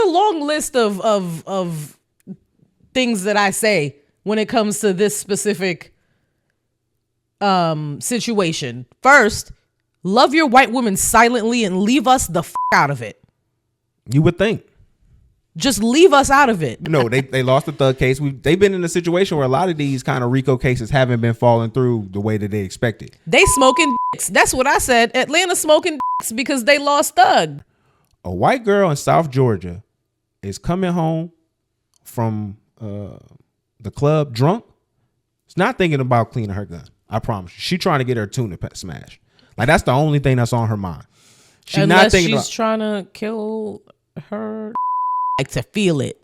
a long list of things that I say when it comes to this specific situation. First, love your white women silently and leave us the out of it. You would think. Just leave us out of it. No, they lost the thug case. They've been in a situation where a lot of these kind of RICO cases haven't been falling through the way that they expected. They smoking dicks. That's what I said. Atlanta smoking dicks because they lost thug. A white girl in South Georgia is coming home from the club drunk. She's not thinking about cleaning her gun. I promise you. She trying to get her tuna smashed. Like, that's the only thing that's on her mind. She's Unless not thinking she's trying to kill her. Like to feel it.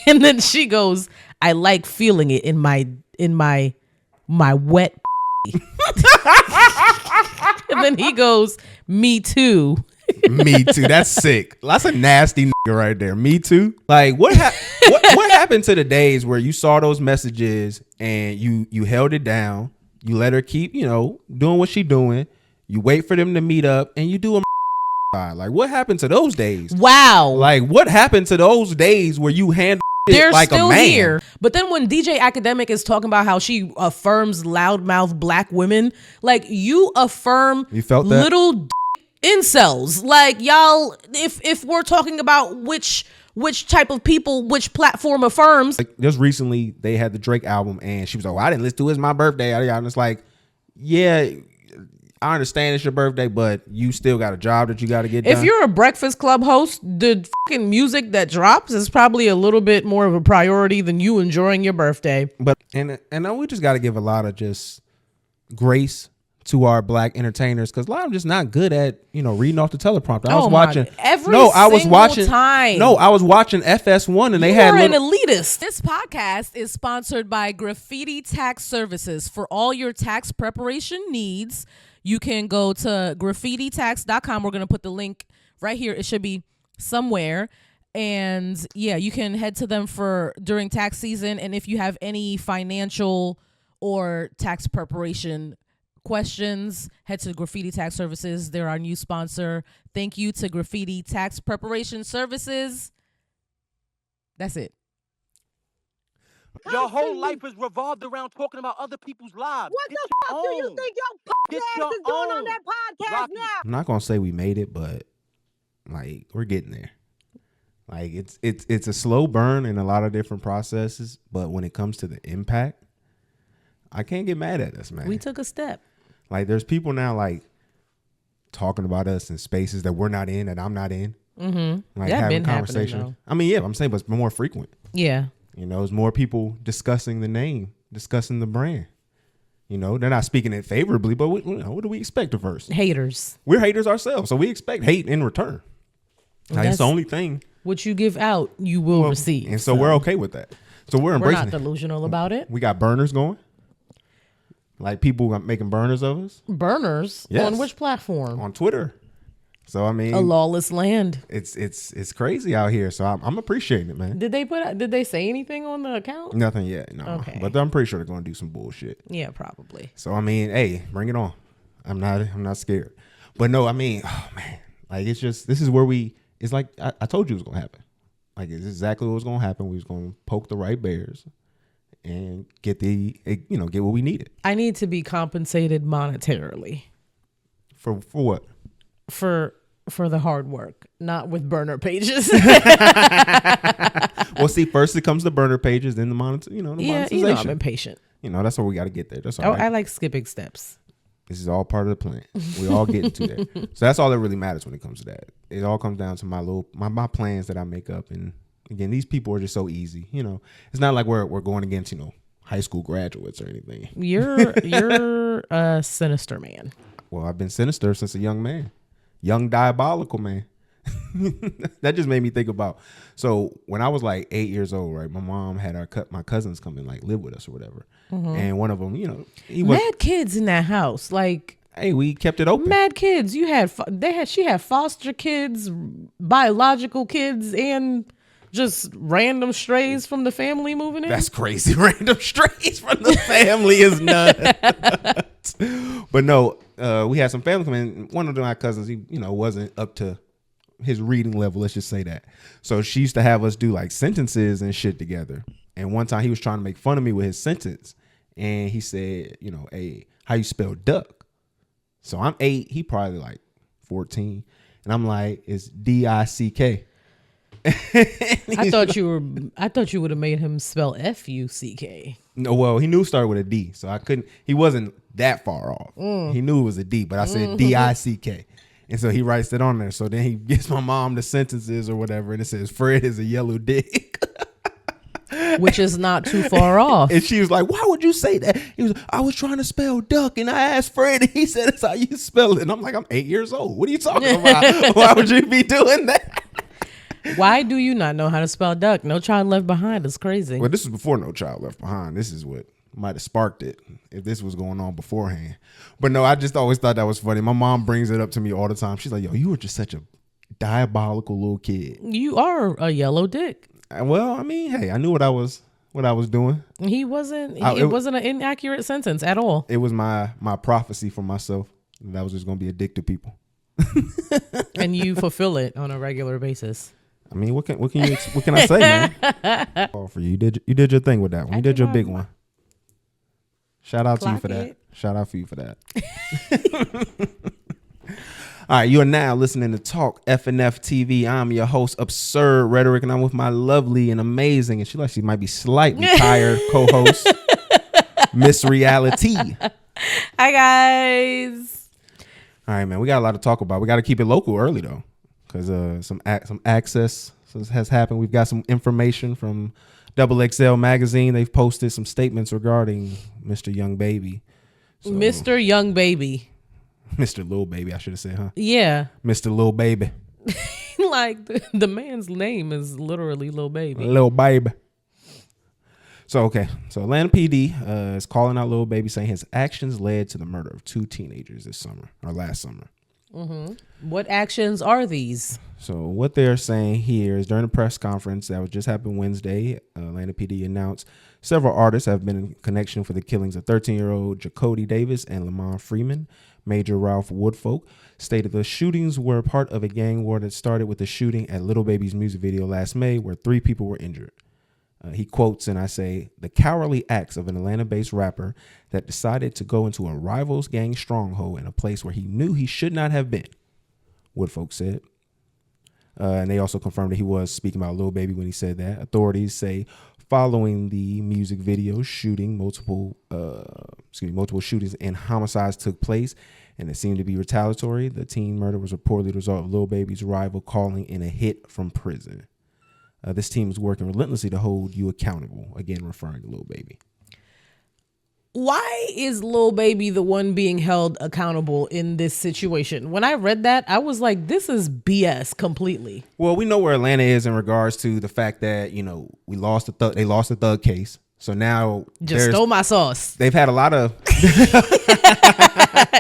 And then she goes, I like feeling it in my wet. And then he goes, me too. Me too. That's sick. That's a nasty nigga right there. Me too. Like, what happened to the days where you saw those messages and you held it down, you let her keep, doing what she doing, you wait for them to meet up, and you do a like, what happened to those days? Wow. Like, what happened to those days where you handle They're like still a man? here. But then when DJ Akademiks is talking about how she affirms loudmouth black women, like, you affirm You felt that? little incels. Like, y'all, if we're talking about which type of people, which platform affirms. Like, just recently they had the Drake album and she was like, well, I didn't listen to it. It's my birthday. And it's like, yeah, I understand it's your birthday, but you still got a job that you got to get done. If you're a Breakfast Club host, the fucking music that drops is probably a little bit more of a priority than you enjoying your birthday. But and we just got to give a lot of just grace to our black entertainers, because a lot of them just not good at reading off the teleprompter. I was watching I was watching FS1 and they had an elitist. This podcast is sponsored by Graffiti Tax Services. For all your tax preparation needs, you can go to graffititax.com. We're going to put the link right here. It should be somewhere. And yeah, you can head to them during tax season. And if you have any financial or tax preparation questions, head to Graffiti Tax Services. They're our new sponsor. Thank you to Graffiti Tax Preparation Services. That's it. Your whole life is revolved around talking about other people's lives. What the fuck do you think your ass is doing on that podcast now? I'm not gonna say we made it, but like, we're getting there. Like, it's a slow burn in a lot of different processes, but when it comes to the impact, I can't get mad at us, man. We took a step. Like, there's people now like talking about us in spaces that we're not in, that I'm not in. Mm-hmm. Like, that having been conversations. I mean, yeah, I'm saying, but it's more frequent. Yeah. It's more people discussing the name, discussing the brand. They're not speaking it favorably, but what do we expect at first? Haters. We're haters ourselves, so we expect hate in return. Like, it's the only thing. What you give out, you will receive. And so we're okay with that. So we're embracing it. We're not delusional about it. We got burners going. Like, people making burners of us. Burners? Yes. On which platform? On Twitter. So, I mean, a lawless land. It's crazy out here. So I'm appreciating it, man. Did they say anything on the account? Nothing yet. No. Okay. But I'm pretty sure they're going to do some bullshit. Yeah, probably. So, I mean, hey, bring it on. I'm not scared. But no, I mean, oh man, like, it's just, this is where it's like, I told you it was going to happen. Like, it's exactly what was going to happen. We was going to poke the right bears and get get what we needed. I need to be compensated monetarily. For what? For the hard work, not with burner pages. Well, see, first it comes the burner pages, then the monetization. I'm impatient. That's where we got to get there. That's all right. I like skipping steps. This is all part of the plan. We all getting to there. So that's all that really matters when it comes to that. It all comes down to my plans that I make up. And again, these people are just so easy. It's not like we're going against high school graduates or anything. You're a sinister man. Well, I've been sinister since a young man. Young diabolical man. That just made me think about. So when I was like 8 years old, right, my mom had my cousins come and like live with us or whatever. Mm-hmm. And one of them, he was mad kids in that house. Like, hey, we kept it open. Mad kids. She had foster kids, biological kids, and just random strays from the family moving in. That's crazy. Random strays from the family is nuts. But no, we had some family come in. One of my cousins, he wasn't up to his reading level. Let's just say that. So she used to have us do like sentences and shit together. And one time he was trying to make fun of me with his sentence, and he said, you know, hey, how you spell duck? So I'm 8, he probably like 14, and I'm like, it's D-I-C-K. I thought you would have made him spell F-U-C-K. No, well, he knew it started with a D, so I couldn't. He wasn't that far off. He knew it was a D, but I said D-I-C-K, and so he writes it on there. So then he gives my mom the sentences or whatever, and it says Fred is a yellow dick, which is not too far off. And she was like, "Why would you say that?" He was, "I was trying to spell duck, and I asked Fred, and he said it's how you spell it." And I'm like, "I'm 8 years old. What are you talking about? Why would you be doing that?" Why do you not know how to spell duck? No Child Left Behind is crazy. Well, this is before No Child Left Behind. This is what might have sparked it if this was going on beforehand. But no, I just always thought that was funny. My mom brings it up to me all the time. She's like, "Yo, you were just such a diabolical little kid." You are a yellow dick. Well, I mean, hey, I knew what I was doing. It wasn't an inaccurate sentence at all. It was my prophecy for myself that I was just gonna be a dick to people. And you fulfill it on a regular basis. I mean, what can I say, man? All for you. You did your thing with that one. You did your big one. Shout out to you for that. Shout out for you for that. All right, you are now listening to Talk FNF TV. I'm your host, Absurd Rhetoric, and I'm with my lovely and amazing, and she might be slightly tired co-host, Miss Reality. Hi guys. All right, man, we got a lot to talk about. We got to keep it local early though, because some access has happened. We've got some information from XXL magazine. They've posted some statements regarding Mr. Young Baby. So, Mr. Young Baby. Mr. Lil Baby, I should have said, huh? Yeah. Mr. Lil Baby. Like the man's name is literally Lil Baby. Lil Baby. So Atlanta PD is calling out Lil Baby, saying his actions led to the murder of 2 teenagers last summer. Mm-hmm. What actions are these? So what they're saying here is during a press conference that was just happened Wednesday, Atlanta PD announced several artists have been in connection for the killings of 13-year-old Jacody Davis and Lamont Freeman. Major Ralph Woodfolk stated the shootings were part of a gang war that started with the shooting at Lil Baby's music video last May, where 3 people were injured. He quotes, and I say, "The cowardly acts of an Atlanta-based rapper that decided to go into a rival's gang stronghold in a place where he knew he should not have been," Woodfolk said. And they also confirmed that he was speaking about Lil Baby when he said that. Authorities say following the music video shooting, multiple shootings and homicides took place, and it seemed to be retaliatory. The teen murder was reportedly the result of Lil Baby's rival calling in a hit from prison. This team is working relentlessly to hold you accountable, again referring to Lil Baby. Why is Lil Baby the one being held accountable in this situation? When I read that, I was like, this is BS completely. Well, we know where Atlanta is in regards to the fact that, you know, they lost the thug case. So now just stole my sauce. They've had a lot of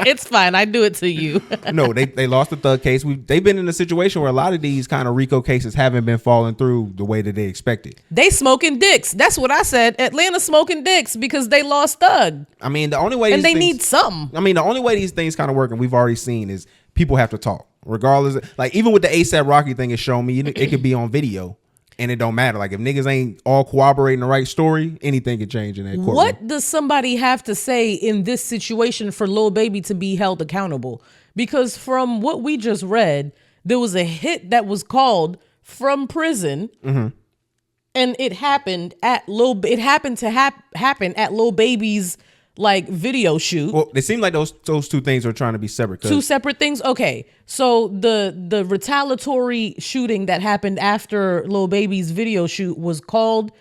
It's fine. I do it to you. No, they lost the thug case. They've been in a situation where a lot of these kind of RICO cases haven't been falling through the way that they expected. They smoking dicks. That's what I said. Atlanta smoking dicks because they lost thug. I mean, the only way and they need something. I mean, the only way these things kind of work, and we've already seen, is people have to talk. Regardless, like even with the ASAP Rocky thing, it's shown me it could be on video. And it don't matter. Like if niggas ain't all corroborating the right story, anything can change in that courtroom. What does somebody have to say in this situation for Lil Baby to be held accountable? Because from what we just read, there was a hit that was called from prison, and it happened at happen at Lil Baby's like video shoot. Well, it seemed like those 2 things are trying to be separate. 2 separate things. Okay, so the retaliatory shooting that happened after Lil Baby's video shoot was called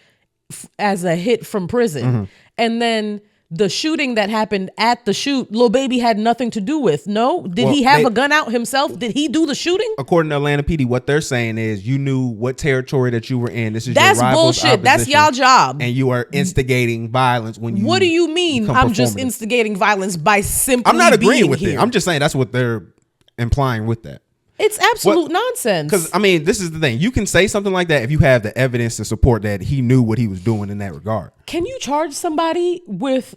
as a hit from prison, and then the shooting that happened at the shoot, Lil Baby had nothing to do with. No, did he have a gun out himself? Did he do the shooting? According to Atlanta PD, what they're saying is you knew what territory that you were in. This is that's your rival's bullshit. That's y'all job, and you are instigating violence when you. What do you mean? I'm just instigating violence by simply. I'm not agreeing with here. it. I'm just saying that's what they're implying with that. It's absolute nonsense. Because I mean, this is the thing. You can say something like that if you have the evidence to support that he knew what he was doing in that regard. Can you charge somebody with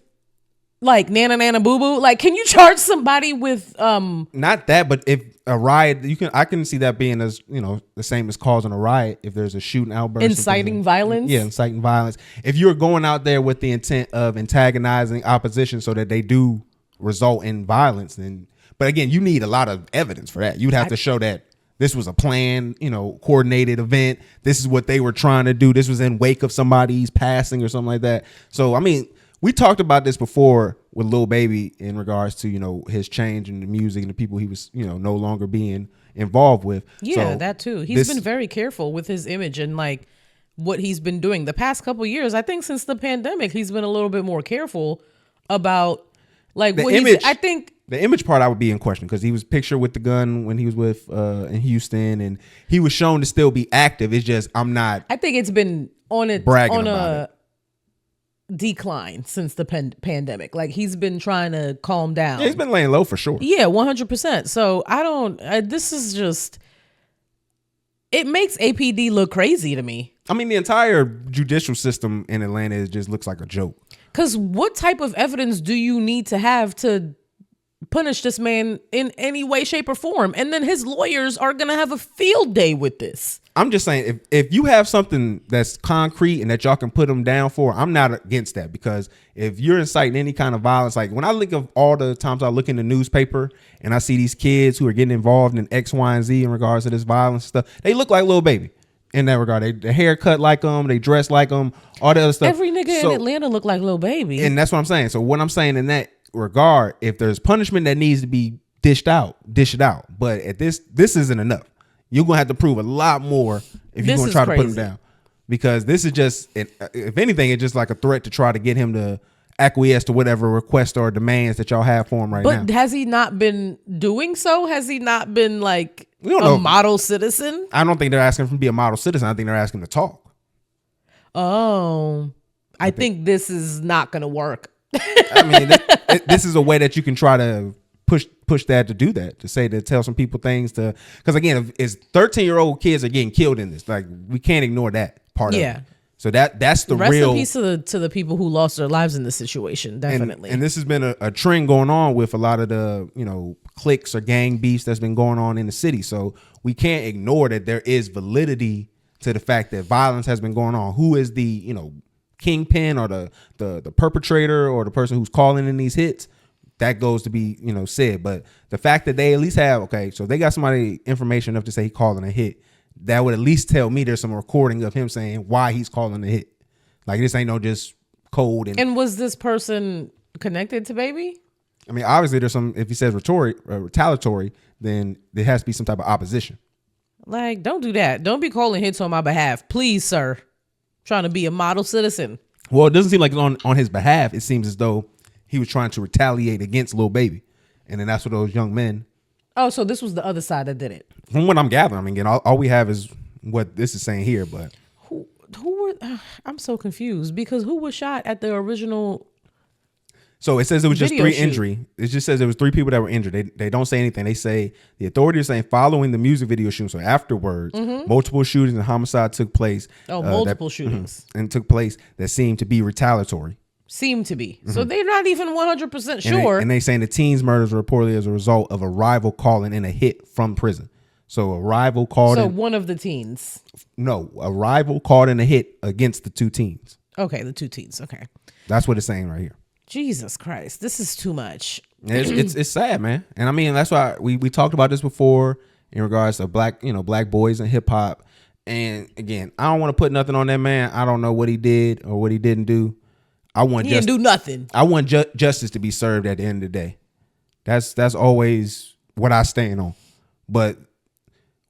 like Nana Nana Boo Boo? Like, can you charge somebody with Not that, but if a riot, I can see that being as the same as causing a riot if there's a shooting outburst, inciting violence? Yeah, inciting violence. If you're going out there with the intent of antagonizing opposition so that they do result in violence, then. But again, you need a lot of evidence for that. You'd have to show that this was a planned, coordinated event. This is what they were trying to do. This was in wake of somebody's passing or something like that. So, I mean, we talked about this before with Lil Baby in regards to, his change in the music and the people he was, no longer being involved with. Yeah, so that too. He's been very careful with his image and like what he's been doing the past couple of years. I think since the pandemic, he's been a little bit more careful about like the what image. I think the image part I would be in question because he was pictured with the gun when he was with in Houston, and he was shown to still be active. It's just I think it's been on a decline since the pandemic. Like he's been trying to calm down. Yeah, he's been laying low for sure. Yeah, 100%. So this is just, it makes APD look crazy to me. I mean, the entire judicial system in Atlanta just looks like a joke. Because what type of evidence do you need to have to punish this man in any way, shape, or form? And then his lawyers are going to have a field day with this. I'm just saying, if you have something that's concrete and that y'all can put them down for, I'm not against that, because if you're inciting any kind of violence, like when I think of all the times I look in the newspaper and I see these kids who are getting involved in X, Y, and Z in regards to this violence stuff, they look like Lil Baby in that regard. They hair cut like them, they dress like them, all that other stuff. Every nigga in Atlanta look like Lil Baby. And that's what I'm saying. So what I'm saying in that regard, if there's punishment that needs to be dished out, dish it out. But at this isn't enough. You're gonna have to prove a lot more if you're gonna try to put him down, because this is just, if anything, it's just like a threat to try to get him to acquiesce to whatever requests or demands that y'all have for him now. But has he not been doing so? Has he not been like a model citizen? I don't think they're asking him to be a model citizen. I think they're asking him to talk. Oh, I think this is not gonna work. I mean, this is a way that you can try to push that, to do that, to tell some people things, because again, if it's 13-year-old kids are getting killed in this, like we can't ignore that part of it. So that's the rest real in peace to the people who lost their lives in this situation. Definitely. And this has been a trend going on with a lot of the cliques or gang beefs that's been going on in the city. So we can't ignore that there is validity to the fact that violence has been going on. Who is the kingpin or the perpetrator or the person who's calling in these hits? That goes to be, said. But the fact that they at least have, so they got somebody information enough to say he calling a hit, that would at least tell me there's some recording of him saying why he's calling a hit. Like, this ain't no just code. And was this person connected to Baby? I mean, obviously there's some, if he says retaliatory, then there has to be some type of opposition. Like, don't do that. Don't be calling hits on my behalf. Please, sir. Trying to be a model citizen. Well, it doesn't seem like on his behalf. It seems as though he was trying to retaliate against Lil Baby. And then that's what those young men. Oh, so this was the other side that did it. From what I'm gathering, I mean, again, all we have is what this is saying here, but. Who were, I'm so confused, because who was shot at the original? So it says it was just three shoot. injury. It just says there was 3 people that were injured. They don't say anything. They say the authorities are saying following the music video shooting, so afterwards, multiple shootings and homicide took place. Multiple shootings. And took place that seemed to be retaliatory. Seem to be. So they're not even 100% sure. And they saying the teen's murders were reportedly as a result of a rival calling in a hit from prison. So a rival called in. One of the teens. No, a rival called in a hit against the 2 teens. Okay, the 2 teens. Okay. That's what it's saying right here. Jesus Christ. This is too much. It's sad, man. And I mean, that's why we talked about this before in regards to black boys in hip hop. And again, I don't want to put nothing on that man. I don't know what he did or what he didn't do. He didn't do nothing. I want justice to be served at the end of the day. That's always what I stand on. But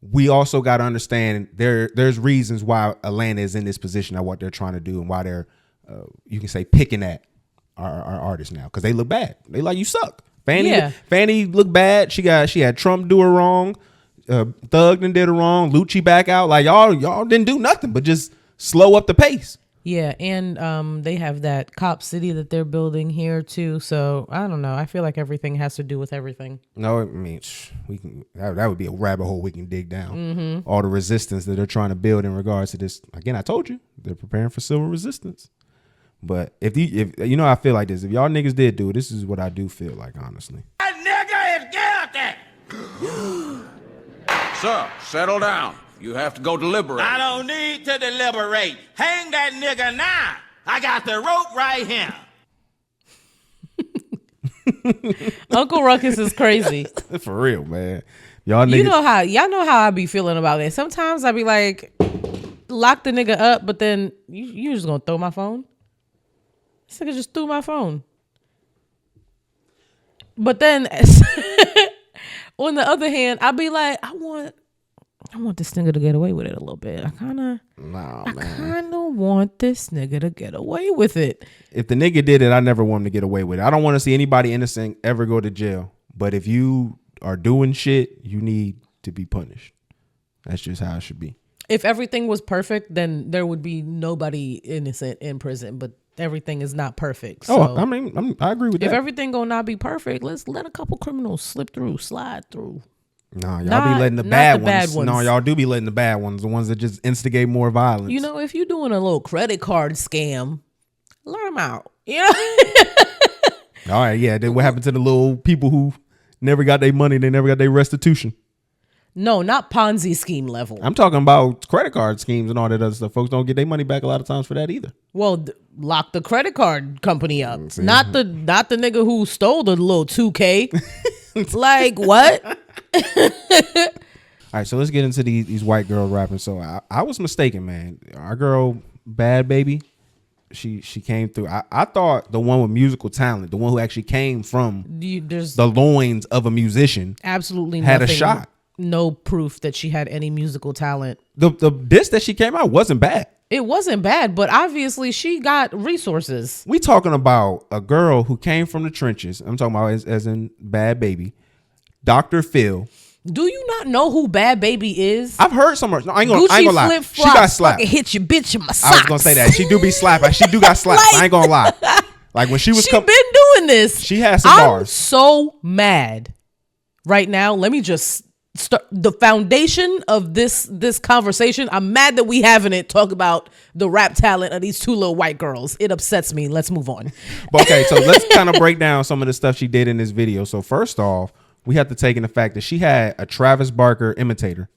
we also got to understand there's reasons why Atlanta is in this position at what they're trying to do, and why they're you can say picking at our artists now, because they look bad. They like, you suck. Fanny looked bad. She had Trump do her wrong. Thug done did her wrong. Lucci back out. Like, y'all didn't do nothing but just slow up the pace. Yeah, and they have that cop city that they're building here too. So I don't know. I feel like everything has to do with everything. No, I mean, we can. That would be a rabbit hole we can dig down. All the resistance that they're trying to build in regards to this. Again, I told you they're preparing for civil resistance. But if you know, I feel like this. If y'all niggas did do it, this is what I do feel like, honestly. That nigga is guilty. Sir, settle down. You have to go deliberate. I don't need to deliberate. Hang that nigga now. I got the rope right here. Uncle Ruckus is crazy. For real, man. Y'all niggas. Y'all know how I be feeling about it. Sometimes I be like, lock the nigga up, but then you just gonna throw my phone. This nigga just threw my phone. But then on the other hand, I be like, I want this nigga to get away with it a little bit. I kind of want this nigga to get away with it. If the nigga did it, I never want him to get away with it. I don't want to see anybody innocent ever go to jail. But if you are doing shit, you need to be punished. That's just how it should be. If everything was perfect, then there would be nobody innocent in prison. But everything is not perfect. So I mean, I agree with that. If everything gonna not be perfect, let's let a couple criminals slide through. No, y'all be letting the bad ones. No, y'all do be letting the bad ones, the ones that just instigate more violence. You know, if you're doing a little credit card scam, let them out. You know? All right, yeah. Then what happened to the little people who never got their money? They never got their restitution. No, not Ponzi scheme level. I'm talking about credit card schemes and all that other stuff. Folks don't get their money back a lot of times for that either. Well, lock the credit card company up. Not the nigga who stole the little 2K. It's like, what? All right, so let's get into these white girls rapping. So I was mistaken, man. Our girl, Bad Baby, she came through. I thought the one with musical talent, the one who actually came from the loins of a musician, absolutely had a shot. No proof that she had any musical talent. The disc that she came out wasn't bad. It wasn't bad, but obviously she got resources. We talking about a girl who came from the trenches. I'm talking about as in Bad Baby, Dr. Phil. Do you not know who Bad Baby is? I've heard so much. No, I ain't gonna lie. She got slapped. Hit your bitch in my socks. I was gonna say that. She do be slapping. She do got slapped. I ain't gonna lie. Like when she was been doing this. She had some bars. I'm so mad right now. Let me just start the foundation of this conversation. I'm mad that we having it talk about the rap talent of these two little white girls. It upsets me. Let's move on. But okay, so let's kind of break down some of the stuff she did in this video. So first off, we have to take in the fact that she had a Travis Barker imitator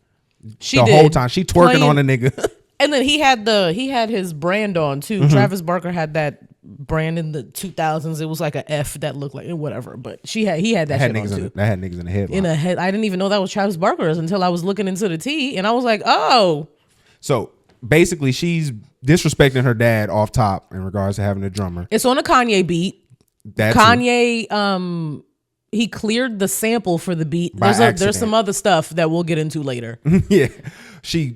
whole time. She twerking on a nigga. And then he had his brand on too. Mm-hmm. Travis Barker had that brand in the 2000s. It was like a F that looked like whatever, but he had that shit on too. That had niggas in the head. I didn't even know that was Travis Barker's until I was looking into the T, and I was like, oh. So basically, she's disrespecting her dad off top in regards to having a drummer. It's on a Kanye beat. Kanye, he cleared the sample for the beat. There's some other stuff that we'll get into later. Yeah. She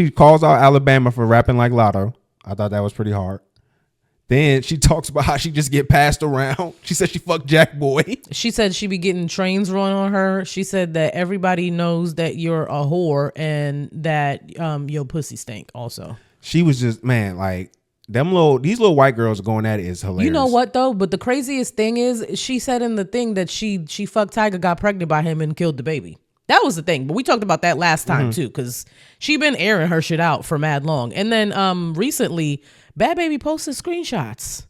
calls out Alabama for rapping like Lotto. I thought that was pretty hard. Then she talks about how she just get passed around. She said she fucked Jack Boy. She said she be getting trains run on her. She said that everybody knows that you're a whore and that your pussy stink also. She was just, man, like these little white girls going at it is hilarious. You know what though? But the craziest thing is she said in the thing that she fucked Tyga, got pregnant by him, and killed the baby. That was the thing. But we talked about that last time too, because she been airing her shit out for mad long. And then recently, Bad Baby posted screenshots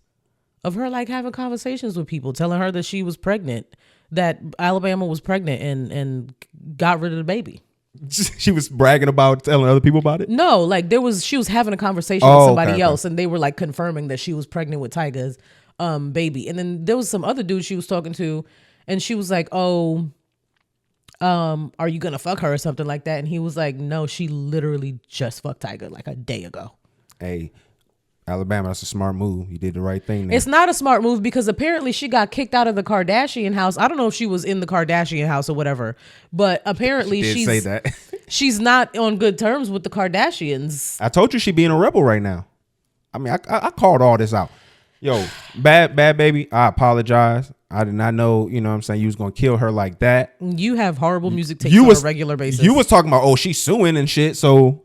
of her like having conversations with people, telling her that she was pregnant, that Alabama was pregnant, and got rid of the baby. She was bragging about telling other people about it? No, like she was having a conversation with somebody else, and they were like confirming that she was pregnant with Tyga's baby. And then there was some other dude she was talking to, and she was like, oh, are you gonna fuck her or something like that? And he was like, no, she literally just fucked Tyga like a day ago. Hey, Alabama, that's a smart move. You did the right thing there. It's not a smart move because apparently she got kicked out of the Kardashian house. I don't know if she was in the Kardashian house or whatever, but apparently she's not on good terms with the Kardashians. I told you she being a rebel right now. I mean, I called all this out. Yo, bad baby, I apologize. I did not know, you know what I'm saying, you was going to kill her like that. You have horrible music takes on a regular basis. You was talking about, oh, she's suing and shit, so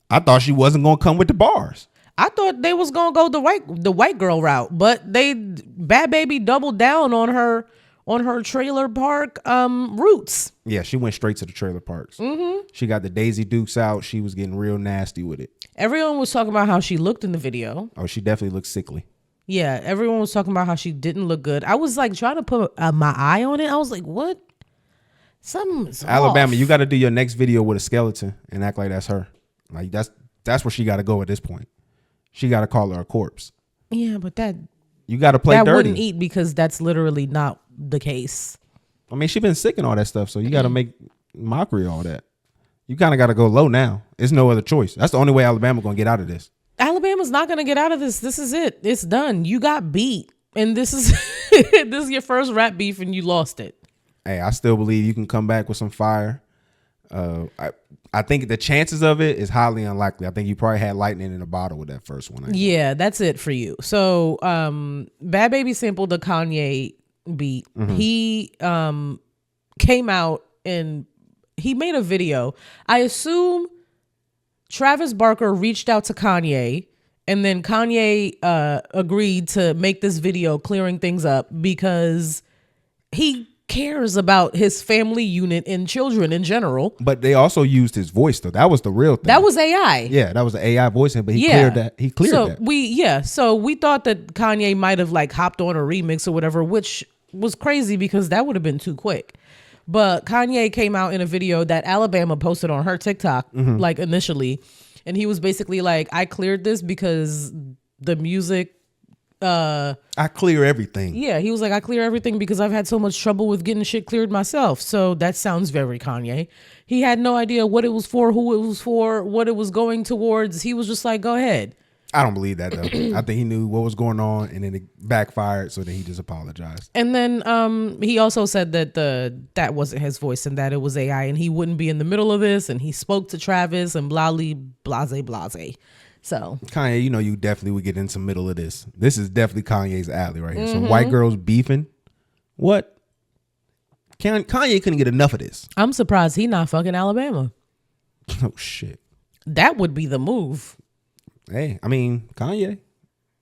I thought she wasn't going to come with the bars. I thought they was gonna go the white girl route, but Bad Baby doubled down on her trailer park roots. Yeah, she went straight to the trailer parks. Mm-hmm. She got the Daisy Dukes out. She was getting real nasty with it. Everyone was talking about how she looked in the video. Oh, she definitely looked sickly. Yeah, everyone was talking about how she didn't look good. I was like trying to put my eye on it. I was like, what? Something's Alabama, off. you got to do your next video with a skeleton and act like that's her. Like that's where she got to go at this point. She got to call her a corpse. Yeah, but You got to play that dirty. wouldn't eat because that's literally not the case. I mean, she been sick and all that stuff, so you got to make mockery of all that. You kind of got to go low now. It's no other choice. That's the only way Alabama going to get out of this. Alabama's not going to get out of this. This is it. It's done. You got beat. And this is this is your first rap beef and you lost it. Hey, I still believe you can come back with some fire. I think the chances of it is highly unlikely. I think you probably had lightning in a bottle with that first one. Yeah, that's it for you. So Bad Baby sampled the Kanye beat. He came out and he made a video. I assume Travis Barker reached out to Kanye and then Kanye agreed to make this video clearing things up because he cares about his family unit and children in general. But they also used his voice though. That was the real thing. That was AI. Yeah, that was the AI voice, but he cleared that. He cleared that. So we thought that Kanye might have like hopped on a remix or whatever, which was crazy because that would have been too quick. But Kanye came out in a video that Alabama posted on her TikTok, like initially. And he was basically like, I cleared this because the music. I clear everything. Yeah, he was like, I clear everything because I've had so much trouble with getting shit cleared myself. So that sounds very Kanye. He had no idea what it was for, who it was for, what it was going towards. He was just like, go ahead. I don't believe that though. I think he knew what was going on and then it backfired, so then he just apologized. And then he also said that that wasn't his voice and that it was AI and he wouldn't be in the middle of this and he spoke to Travis and blase. So Kanye, you know you definitely would get into the middle of this. This is definitely Kanye's alley right here. Some white girls beefing. What? Kanye couldn't get enough of this. I'm surprised he not fucking Alabama. Oh shit. That would be the move. Hey, I mean, Kanye,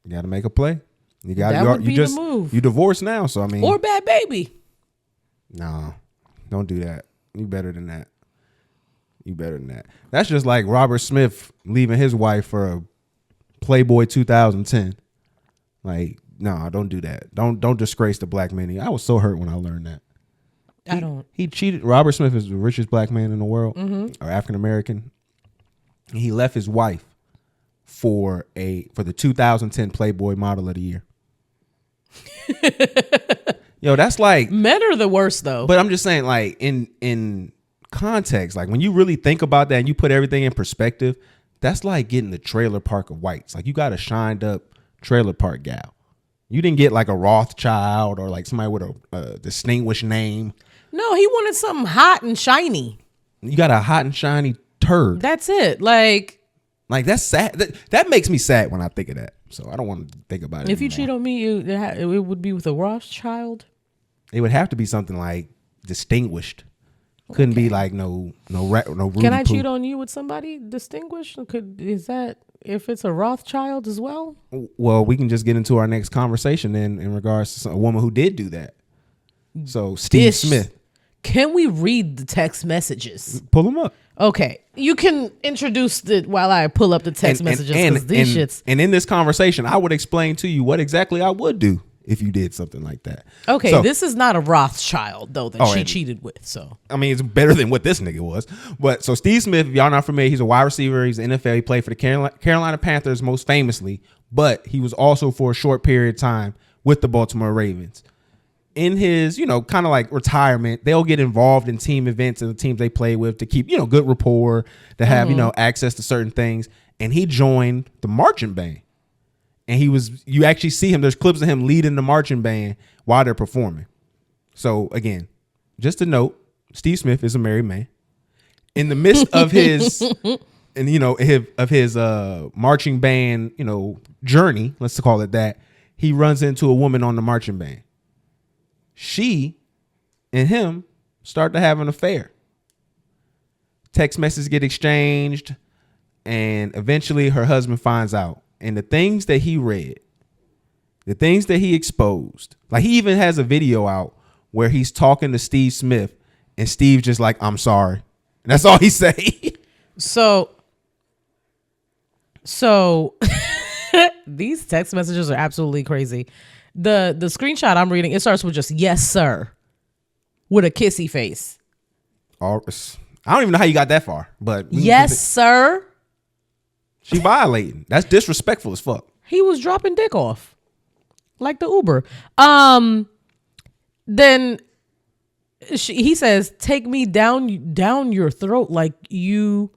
you got to make a play. You got the move. You divorced now, so I mean, or Bad Baby. No, don't do that. You better than that. You better than that. That's just like Robert Smith leaving his wife for a Playboy 2010. Like, no, don't do that. Don't disgrace the black man. I was so hurt when I learned that. He cheated. Robert Smith is the richest black man in the world, or African American. He left his wife for the 2010 Playboy Model of the Year. Yo, that's like, men are the worst though. But I'm just saying, like in context, like when you really think about that and you put everything in perspective, that's like getting the trailer park of whites. Like you got a shined up trailer park gal. You didn't get like a Rothschild or like somebody with a distinguished name. No, he wanted something hot and shiny. You got a hot and shiny turd. That's it. Like that's sad. That makes me sad when I think of that. So I don't want to think about it If anymore. you cheat on me, it would be with a Rothschild. It would have to be something like distinguished. Couldn't be like no Rudy Can I Poo. cheat on you with somebody distinguished? Is that if it's a Rothschild as well? Well, we can just get into our next conversation then in regards to a woman who did do that. So Steve Smith. Can we read the text messages? Pull them up. Okay. You can introduce it while I pull up the text messages because these shits. And in this conversation, I would explain to you what exactly I would do if you did something like that. Okay, so, this is not a Rothschild though that she cheated with. So I mean, it's better than what this nigga was. But so Steve Smith, if y'all not familiar, he's a wide receiver. He's an NFL. He played for the Carolina Panthers most famously, but he was also for a short period of time with the Baltimore Ravens. In his, kind of like retirement, they'll get involved in team events and the teams they play with to keep, good rapport, to have, access to certain things. And he joined the marching band. And you actually see him. There's clips of him leading the marching band while they're performing. So again, just a note, Steve Smith is a married man. In the midst of his, marching band, journey, let's call it that, he runs into a woman on the marching band. She and him start to have an affair. Text messages get exchanged, and eventually her husband finds out. And the things that he read, the things that he exposed, like he even has a video out where he's talking to Steve Smith, and Steve's just like, "I'm sorry," and that's all he say. So These text messages are absolutely crazy. The screenshot I'm reading, it starts with just "yes, sir," with a kissy face. I don't even know how you got that far, but Yes, sir. She violating. That's disrespectful as fuck. He was dropping dick off like the Uber. Then he says, "Take me down your throat like you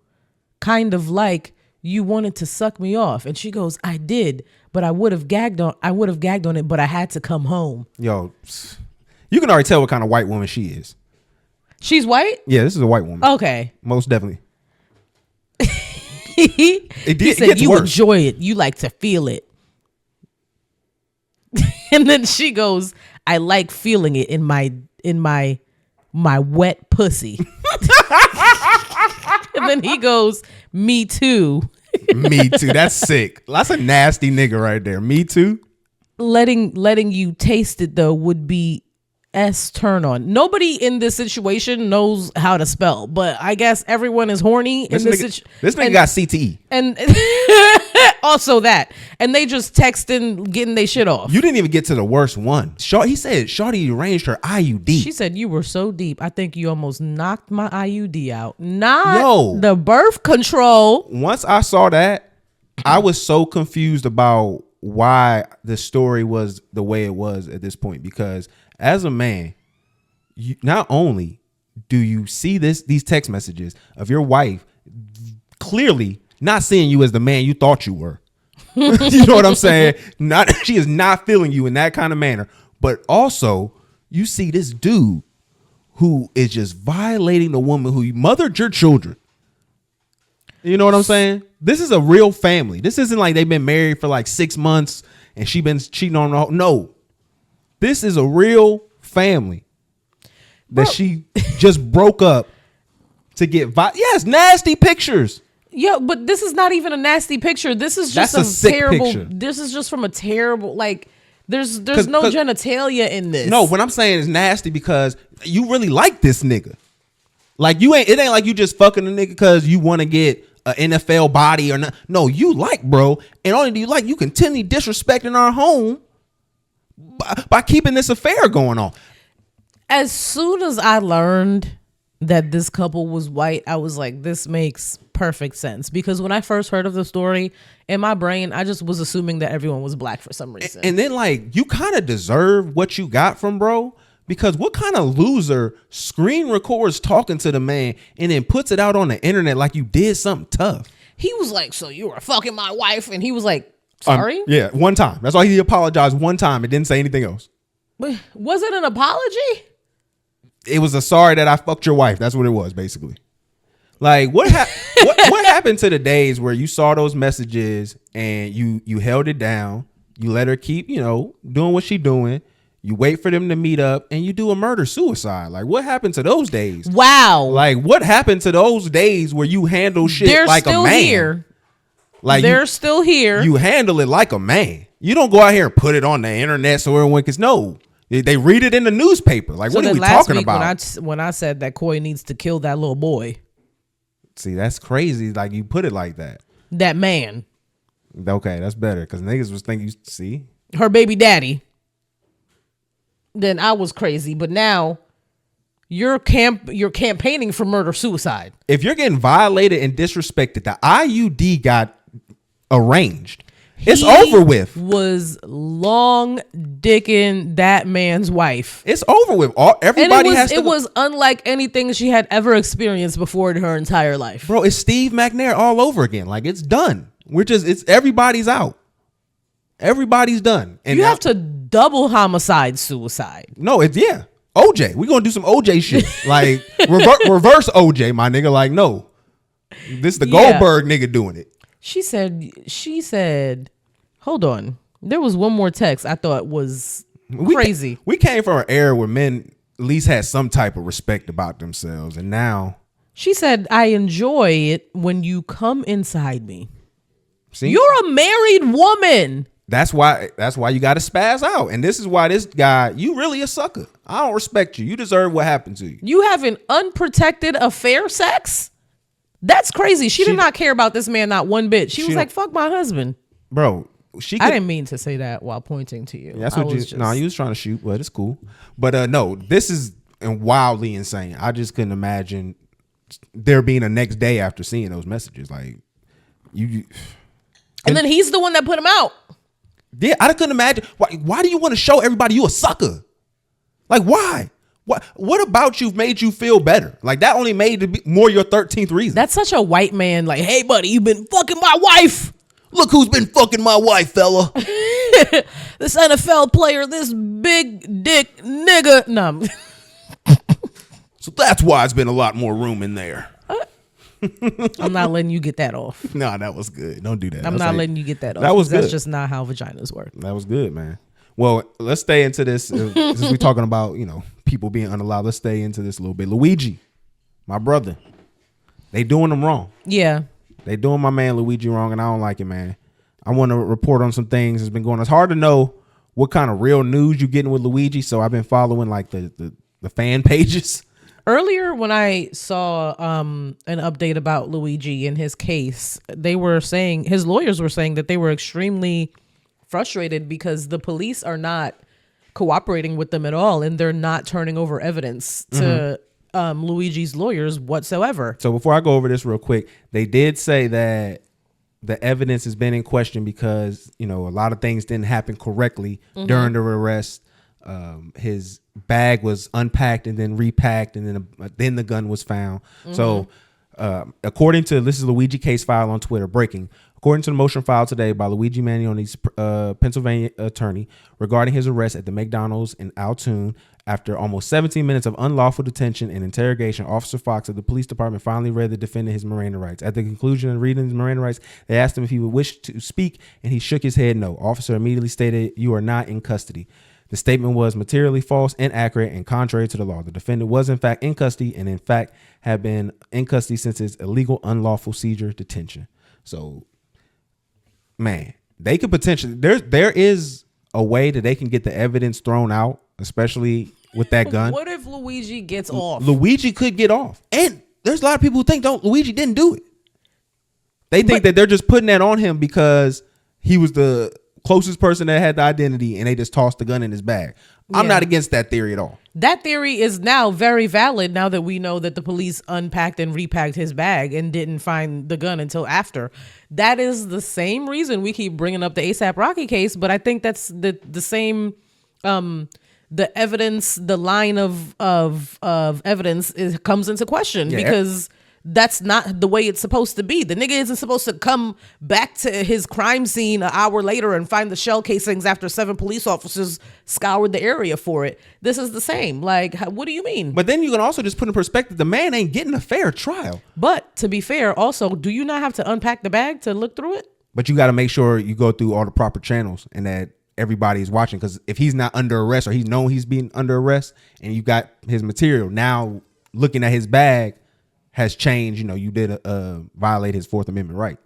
kind of like you wanted to suck me off." And she goes, "I did, but I would have gagged on it, but I had to come home." Yo, you can already tell what kind of white woman she is. She's white? Yeah, this is a white woman. Okay. Most definitely. He said you worse. enjoy it. You like to feel it. And then she goes, "I like feeling it in my wet pussy." And then he goes, "Me too." Me too. That's sick. That's a nasty nigga right there. Me too. Letting you taste it though would be S turn on. Nobody in this situation knows how to spell, but I guess everyone is horny in this situation. This nigga got CTE. And also that. And they just texting, getting their shit off. You didn't even get to the worst one. He said Shawty arranged her IUD. She said, "You were so deep. I think you almost knocked my IUD out." Not the birth control. Once I saw that, I was so confused about why the story was the way it was at this point. Because as a man, you, not only do you see these text messages of your wife clearly not seeing you as the man you thought you were. You know what I'm saying? She is not feeling you in that kind of manner. But also, you see this dude who is just violating the woman who mothered your children. You know what I'm saying? This is a real family. This isn't like they've been married for like 6 months and she been cheating on her. No. This is a real family that she just broke up to get yes, nasty pictures. Yeah, but this is not even a nasty picture. This is just That's a sick terrible picture. This is just from a terrible, like, there's no genitalia in this. No, what I'm saying is nasty because you really like this nigga. Like it ain't like you just fucking a nigga because you want to get an NFL body or not. No, you like, bro. And only do you like, you continue disrespecting our home by keeping this affair going on. As soon as I learned that this couple was white, I was like, this makes perfect sense. Because when I first heard of the story, in my brain, I just was assuming that everyone was black for some reason. And then, like, you kind of deserve what you got from bro. Because what kind of loser screen records talking to the man and then puts it out on the internet like you did something tough? He was like, "So you were fucking my wife?" And he was like, "Sorry?" Yeah, one time. That's why he apologized one time. It didn't say anything else. But was it an apology? It was a sorry that I fucked your wife. That's what it was, basically. Like, what happened to the days where you saw those messages and you held it down, you let her keep, doing what she doing, you wait for them to meet up, and you do a murder-suicide? Like, what happened to those days? Wow. Like, what happened to those days where you handle shit They're like a man? still here. Like, they're still here. You handle it like a man. You don't go out here and put it on the internet so everyone can know. They read it in the newspaper. Like, so what are we last talking week about? When I said that Coy needs to kill that little boy. See, that's crazy. Like, you put it like that. That man. Okay, that's better. Because niggas was thinking, see? Her baby daddy. Then I was crazy. But now you're campaigning for murder-suicide. If you're getting violated and disrespected, the IUD got arranged. It's over with. Was long dicking that man's wife. It's over with. Everybody has to. It was unlike anything she had ever experienced before in her entire life. Bro, it's Steve McNair all over again. Like, it's done. Everybody's out. Everybody's done. And you have to double homicide suicide. No, OJ. We're gonna do some OJ shit. Like, reverse OJ, my nigga. Like, no. This is the Goldberg nigga doing it. She said, hold on. There was one more text I thought was crazy. We came from an era where men at least had some type of respect about themselves. And now. She said, "I enjoy it when you come inside me." See? You're a married woman. That's why you got to spaz out. And this is why this guy, you really a sucker. I don't respect you. You deserve what happened to you. You have an unprotected affair sex? That's crazy. She did not care about this man not one bit. She was like, fuck my husband. Bro, I didn't mean to say that while pointing to you. That's what you was trying to shoot, but it's cool. But no, this is wildly insane. I just couldn't imagine there being a next day after seeing those messages. Like and then he's the one that put him out. Yeah, I couldn't imagine. Why do you want to show everybody you a sucker? Like, why? What about you made you feel better? Like, that only made it be more your 13th reason. That's such a white man. Like, hey, buddy, you've been fucking my wife. Look who's been fucking my wife, fella. This NFL player, this big dick nigga. No. So that's why it's been a lot more room in there. I'm not letting you get that off. No, that was good. Don't do that. I'm not letting you get that off. That was good. That's just not how vaginas work. That was good, man. Well, let's stay into this. Since we're talking about, people being unallowed, let's stay into this a little bit. Luigi, my brother, they doing him wrong. Yeah. They doing my man Luigi wrong, and I don't like it, man. I want to report on some things that's been going on. It's hard to know what kind of real news you're getting with Luigi, so I've been following like the fan pages. Earlier, when I saw an update about Luigi and his case, they were saying, his lawyers were saying that they were extremely frustrated because the police are not cooperating with them at all, and they're not turning over evidence to Luigi's lawyers whatsoever. So before I go over this real quick, they did say that the evidence has been in question because, a lot of things didn't happen correctly during the arrest. His bag was unpacked and then repacked, and then the gun was found. So according to, this is Luigi case file on Twitter, breaking. According to the motion filed today by Luigi Manioni's Pennsylvania attorney regarding his arrest at the McDonald's in Altoona, after almost 17 minutes of unlawful detention and interrogation, Officer Fox of the police department finally read the defendant his Miranda rights. At the conclusion of reading his Miranda rights, they asked him if he would wish to speak, and he shook his head no. Officer immediately stated, "You are not in custody." The statement was materially false, inaccurate, and contrary to the law. The defendant was in fact in custody, and in fact had been in custody since his illegal unlawful seizure detention. So, man, they could potentially, there is a way that they can get the evidence thrown out, especially with that gun. What if Luigi gets off? Luigi could get off. And there's a lot of people who think Luigi didn't do it. They think that they're just putting that on him because he was the closest person that had the identity and they just tossed the gun in his bag. I'm not against that theory at all. That theory is now very valid now that we know that the police unpacked and repacked his bag and didn't find the gun until after. That is the same reason we keep bringing up the A$AP Rocky case, but I think that's the same the evidence, the line of evidence comes into question because that's not the way it's supposed to be. The nigga isn't supposed to come back to his crime scene an hour later and find the shell casings after 7 police officers scoured the area for it. This is the same. Like, what do you mean? But then you can also just put in perspective, the man ain't getting a fair trial. But to be fair, also, do you not have to unpack the bag to look through it? But you got to make sure you go through all the proper channels and that everybody's watching, because if he's not under arrest or he's known he's being under arrest and you got his material, now looking at his bag has changed. You did violate his 4th Amendment right.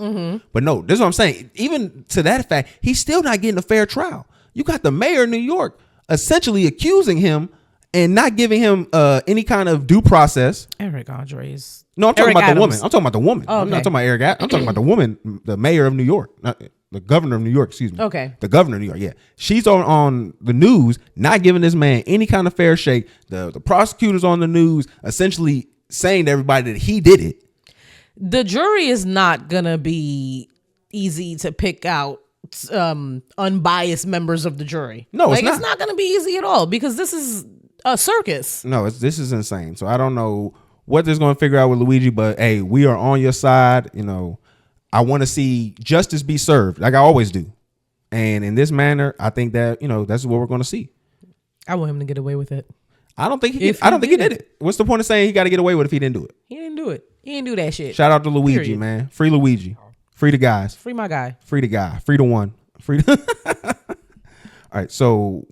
But no, this is what I'm saying. Even to that fact, he's still not getting a fair trial. You got the mayor of New York essentially accusing him and not giving him any kind of due process. Eric Andres. No, I'm talking Eric about Adams. the woman. I'm talking about the woman. Oh, okay. I'm not talking about Eric. I'm talking about the woman, the mayor of New York, not the governor of New York. Excuse me. Okay. The governor of New York. Yeah, she's on the news, not giving this man any kind of fair shake. The prosecutors on the news essentially saying to everybody that he did it. The jury is not gonna be easy to pick out unbiased members of the jury. No, it's not. It's not gonna be easy at all because this is a circus. No, this is insane. So I don't know what they're going to figure out with Luigi, but hey, we are on your side. I want to see justice be served like I always do. And in this manner, I think that, that's what we're going to see. I want him to get away with it. I don't think he did it. What's the point of saying he got to get away with it if he didn't do it? He didn't do it. He didn't do that shit. Shout out to Luigi, Period. man. Free Luigi. Free the guys. Free my guy. Free the guy. Free the one. Free the All right, so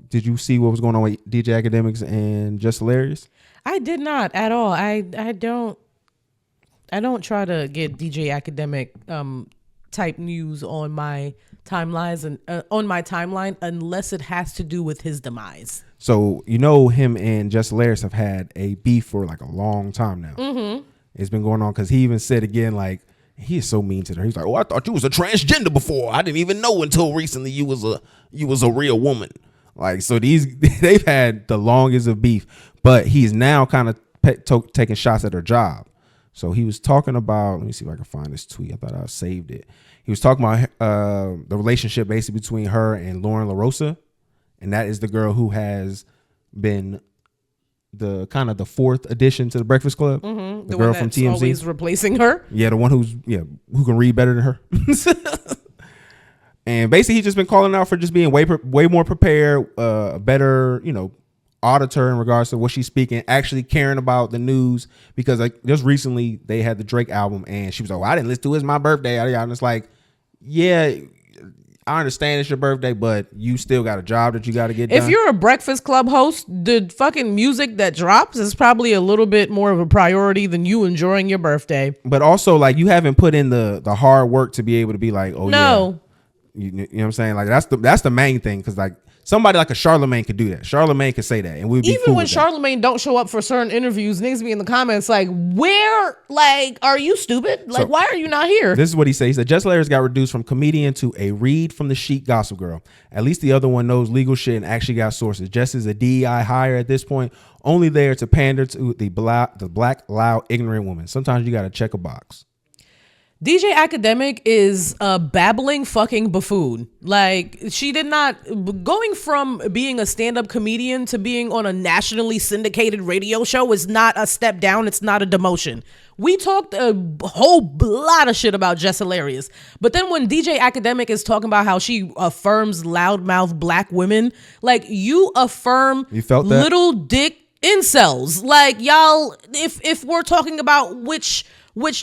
did you see what was going on with DJ Akademiks and Just Hilarious? I did not at all. I don't try to get DJ Academic type news on my timelines and on my timeline unless it has to do with his demise. So him and Just Hilarious have had a beef for like a long time now. It's been going on because he even said again, like, He is so mean to her. He's like, "Oh, I thought you was a transgender before. I didn't even know until recently you was a real woman." Like, so they've had the longest of beef, but he's now kind of taking shots at her job. So he was talking about, let me see if I can find this tweet. I thought I saved it. He was talking about the relationship basically between her and Lauren LaRosa, and that is the girl who has been the kind of the fourth addition to the Breakfast Club. Mm-hmm. The girl from TMZ, always replacing her. Yeah, the one who can read better than her. And basically, he's just been calling out for just being way more prepared, a better, auditor in regards to what she's speaking, actually caring about the news. Because like just recently, they had the Drake album, and she was like, "Well, I didn't listen to it. It's my birthday." And it's like, yeah, I understand it's your birthday, but you still got a job that you got to get done. If you're a Breakfast Club host, the fucking music that drops is probably a little bit more of a priority than you enjoying your birthday. But also, like, you haven't put in the hard work to be able to be like, oh, no. Yeah. You know what I'm saying? Like, that's the main thing. Because, like, somebody like a Charlemagne could do that. Charlemagne could say that, and we'd be even cool when with Charlemagne don't show up for certain interviews, niggas be in the comments like, where, like, are you stupid? Like, why are you not here? This is what he said. He said, Jess Layers got reduced from comedian to a read from the sheet gossip girl. At least the other one knows legal shit and actually got sources. Jess is a DEI hire at this point, only there to pander to the black, loud, ignorant woman. Sometimes you got to check a box. DJ Akademiks is a babbling fucking buffoon. Like, she did not, going from being a stand-up comedian to being on a nationally syndicated radio show is not a step down. It's not a demotion. We talked a whole lot of shit about Jess Hilarious. But then when DJ Akademiks is talking about how she affirms loudmouth black women, like, you affirm you felt that? Little dick incels. Like, y'all, if we're talking about which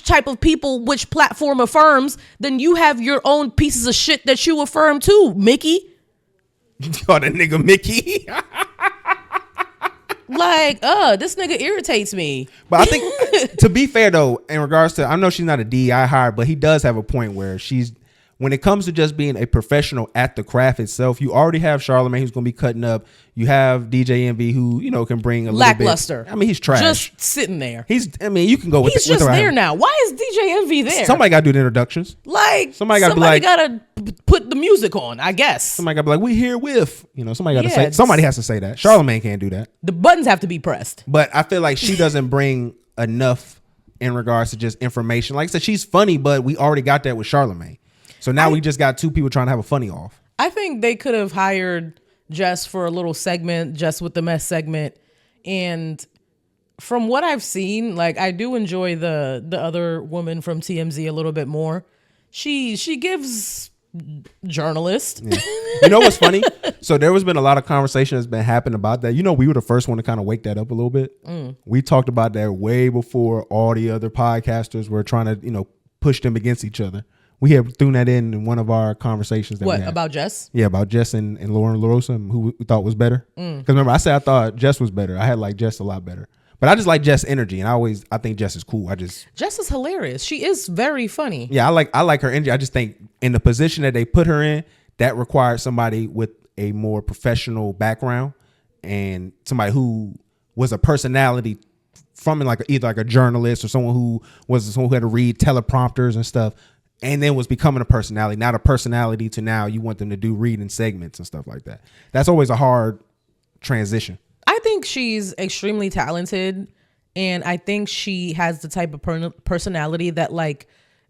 type of people, which platform affirms, then you have your own pieces of shit that you affirm too, Mickey. Oh, that nigga Mickey. Like, this nigga irritates me. But I think, to be fair though, in regards to, I know she's not a DEI hire, but he does have a point where when it comes to just being a professional at the craft itself, you already have Charlemagne who's going to be cutting up. You have DJ Envy who, can bring a lackluster. Little bit. I mean, he's trash. Just sitting there. You can go with He's just there now. Why is DJ Envy there? Somebody got to do the introductions. Like, somebody got to put the music on, I guess. Somebody got to be like, we here with, somebody got to say, somebody has to say that. Charlemagne can't do that. The buttons have to be pressed. But I feel like she doesn't bring enough in regards to just information. Like I said, she's funny, but we already got that with Charlemagne. So now we just got two people trying to have a funny off. I think they could have hired Jess for a little segment, Jess with the mess segment. And from what I've seen, like, I do enjoy the other woman from TMZ a little bit more. She gives journalist. Yeah. You know what's funny? So there has been a lot of conversation that's been happening about that. We were the first one to kind of wake that up a little bit. We talked about that way before all the other podcasters were trying to, push them against each other. We have thrown that in one of our conversations. That what, we had. About Jess? Yeah, about Jess and Lauren LaRosa, who we thought was better. Because remember, I said I thought Jess was better. I had like Jess a lot better. But I just like Jess' energy, and I think Jess is cool. Jess is hilarious. She is very funny. Yeah, I like her energy. I just think in the position that they put her in, that required somebody with a more professional background and somebody who was a personality from either like a journalist or someone who had to read teleprompters and stuff. And then was becoming a personality, not a personality to now you want them to do reading segments and stuff like that. That's always a hard transition. I think she's extremely talented, and I think she has the type of personality that like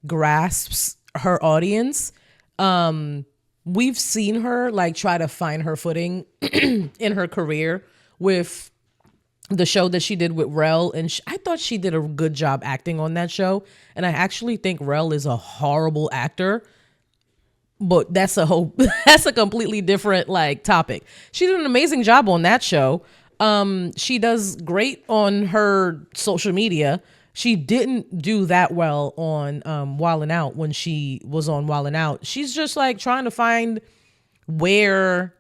grasps her audience. We've seen her like try to find her footing in her career with the show that she did with Rel, and I thought she did a good job acting on that show. And I actually think Rel is a horrible actor, but that's a completely different like topic. She did an amazing job on that show. She does great on her social media. She didn't do that well on Wildin' Out when she was on Wildin' Out. She's just like trying to find where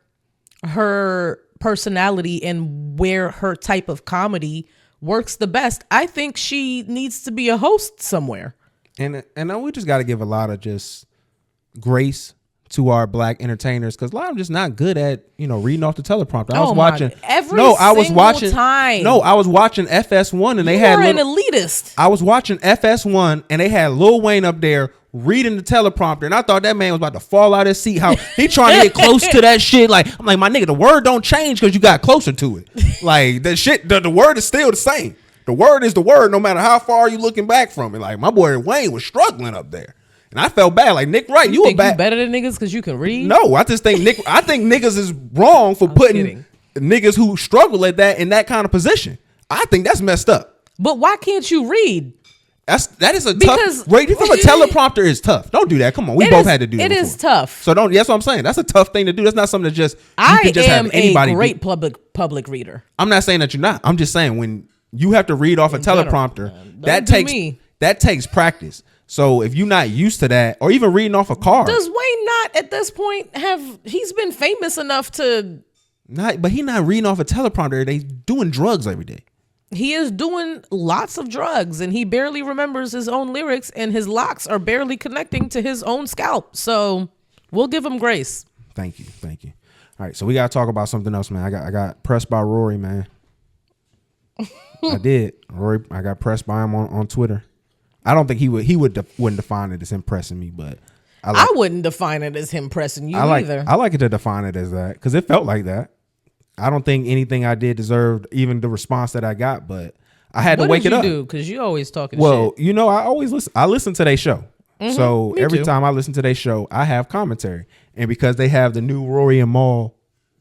her personality and where her type of comedy works the best. I think she needs to be a host somewhere. And we just got to give a lot of just grace to our black entertainers, because a lot of them just not good at, reading off the teleprompter. I Oh was my watching God. Every I was single watching time. No, I was watching FS1 and they You had are an elitist. I was watching FS1 and they had Lil Wayne up there reading the teleprompter, and I thought that man was about to fall out of his seat. How he trying to get close to that shit? Like, I'm like, my nigga, the word don't change because you got closer to it. Like, the shit, the word is still the same. The word is the word, no matter how far you looking back from it. Like, my boy Wayne was struggling up there, and I felt bad. Like, Nick Wright, you think were bad. you better than niggas because you can read? No, I just think I think niggas is wrong for putting niggas who struggle at that in that kind of position. I think that's messed up. But why can't you read? That is a tough. Reading from a teleprompter is tough. Don't do that. Come on, we both had to do that. It is tough. So don't. That's what I'm saying. That's a tough thing to do. That's not something that just I just am have anybody a great do. public reader. I'm not saying that you're not. I'm just saying when you have to read off a teleprompter, that takes practice. So if you're not used to that, or even reading off a card, Does Wayne not at this point he's been famous enough to but he's not reading off a teleprompter. They doing drugs every day. He is doing lots of drugs and he barely remembers his own lyrics and his locks are barely connecting to his own scalp. So we'll give him grace. Thank you. All right, so we gotta talk about something else, man. I got pressed by Rory, man. I did. Rory, I got pressed by him on Twitter. I don't think wouldn't define it as him pressing me, but I wouldn't define it as him pressing you either. I like it to define it as that because it felt like that. I don't think anything I did deserved even the response that I got, but I had to wake it up. What did you do? Because you always talking shit. Well, I always listen. I listen to their show. So me every too. time I listen to their show, I have commentary. And because they have the new Rory and Maul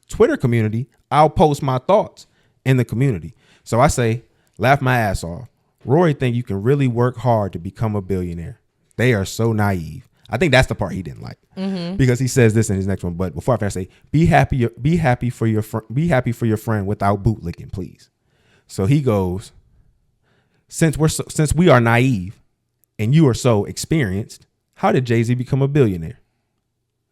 Twitter community, I'll post my thoughts in the community. So I say, laugh my ass off. Rory think you can really work hard to become a billionaire. They are so naive. I think that's the part he didn't like because he says this in his next one. But before I finish, say, be happy for your friend without bootlicking, please. So he goes, since we are naive and you are so experienced, how did Jay-Z become a billionaire?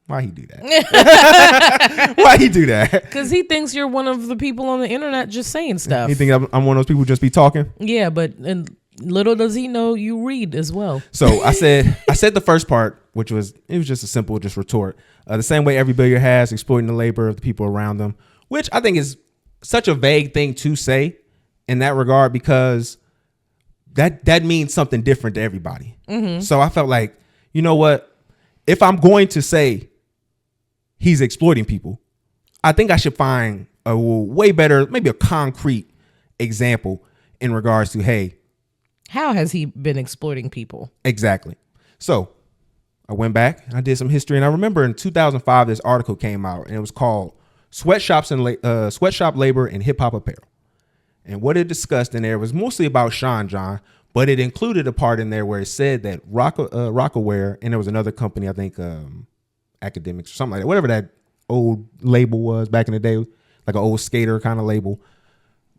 Why he do that? Why he do that? Because he thinks you're one of the people on the internet just saying stuff. He think I'm one of those people who just be talking? Yeah, but and little does he know you read as well. So I said the first part, which was just a simple retort. The same way every billionaire has, exploiting the labor of the people around them, which I think is such a vague thing to say in that regard because that means something different to everybody. So I felt like, you know what? If I'm going to say he's exploiting people, I think I should find a way better, maybe a concrete example in regards to, hey, how has he been exploiting people? Exactly. So I went back, I did some history, and I remember in 2005, this article came out, and it was called Sweatshop Labor and Hip Hop Apparel. And what it discussed in there was mostly about Sean John, but it included a part in there where it said that Rockaware, and there was another company, I think Akademiks or something like that, whatever that old label was back in the day, like an old skater kind of label,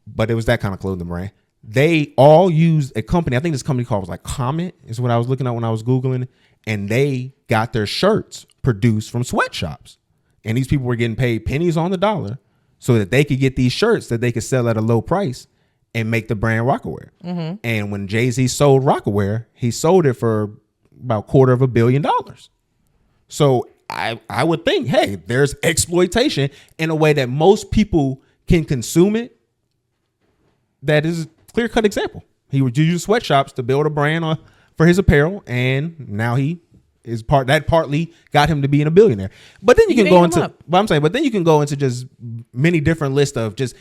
but it was that kind of clothing brand. They all used a company. I think this company called was like Comet is what I was looking at when I was Googling, and they got their shirts produced from sweatshops. And these people were getting paid pennies on the dollar so that they could get these shirts that they could sell at a low price and make the brand Rockaware. And when Jay-Z sold Rockaware, he sold it for about $250 million. So I would think, hey, there's exploitation in a way that most people can consume it. That is clear-cut example. He would use sweatshops to build a brand for his apparel, and now he is partly got him to being a billionaire. But then you can go into, but then you can go into just many different lists of just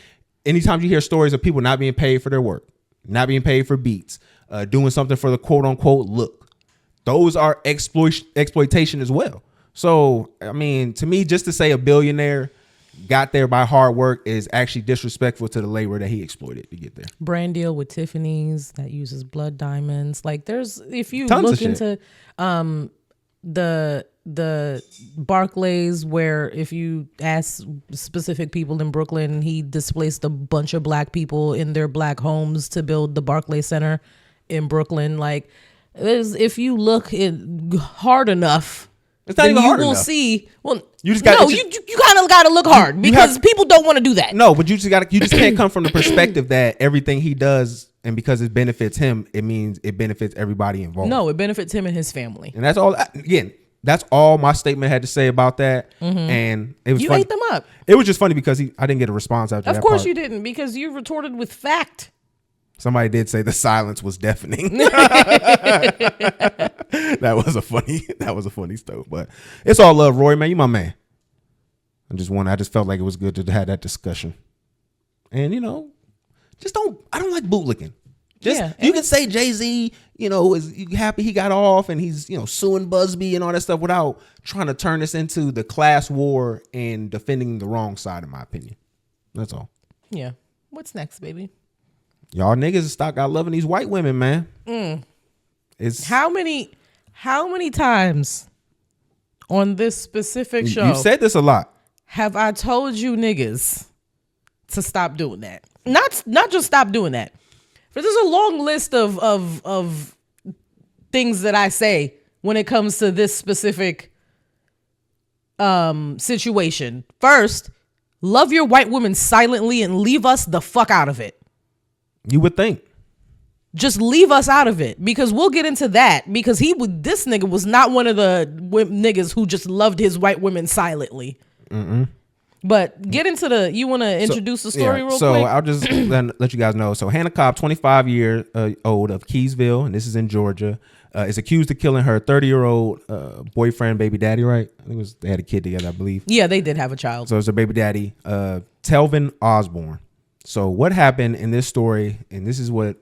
anytime you hear stories of people not being paid for their work, not being paid for beats, doing something for the quote-unquote look. Those are exploitation as well. So, I mean, to me, just to say a billionaire got there by hard work is actually disrespectful to the labor that he exploited to get there. Brand deal with Tiffany's that uses blood diamonds. Like there's, if you Tons look into the Barclays, where if you ask specific people in Brooklyn, he displaced a bunch of black people in their black homes to build the Barclays Center in Brooklyn. Like if you look hard enough, it's not even hard enough. You will see. Well, you just got you kind of got to look hard because people don't want to do that. No, but you just can't come from the perspective that everything he does, and because it benefits him, it means it benefits everybody involved. No, it benefits him and his family. And that's all. Again, That's all my statement had to say about that. And it was You funny. ate them up. It was just funny because I didn't get a response after that. Of course part. you didn't, because you retorted with fact. Somebody did say the silence was deafening. That was a funny stuff. But it's all love, Roy, man. You my man. I just felt like it was good to have that discussion. And I don't like bootlicking. You can say Jay-Z, is happy he got off and he's, suing Busby and all that stuff without trying to turn this into the class war and defending the wrong side, in my opinion. That's all. Yeah. What's next, baby? Y'all niggas stock out loving these white women, man. It's How many times on this specific show You've said this a lot. have I told you niggas to stop doing that? Not just stop doing that. But there's a long list of things that I say when it comes to this specific situation. First, love your white women silently and leave us the fuck out of it. You would think. Just leave us out of it, because we'll get into that, because this nigga was not one of the niggas who just loved his white women silently. But get into you want to introduce the story real quick? So I'll just let you guys know. So Hannah Cobb, 25 years old, of Keysville, and this is in Georgia, is accused of killing her 30-year-old boyfriend, baby daddy, right? I think they had a kid together, I believe. Yeah, they did have a child. So it's her baby daddy, Tevin Osborne. So what happened in this story, and this is what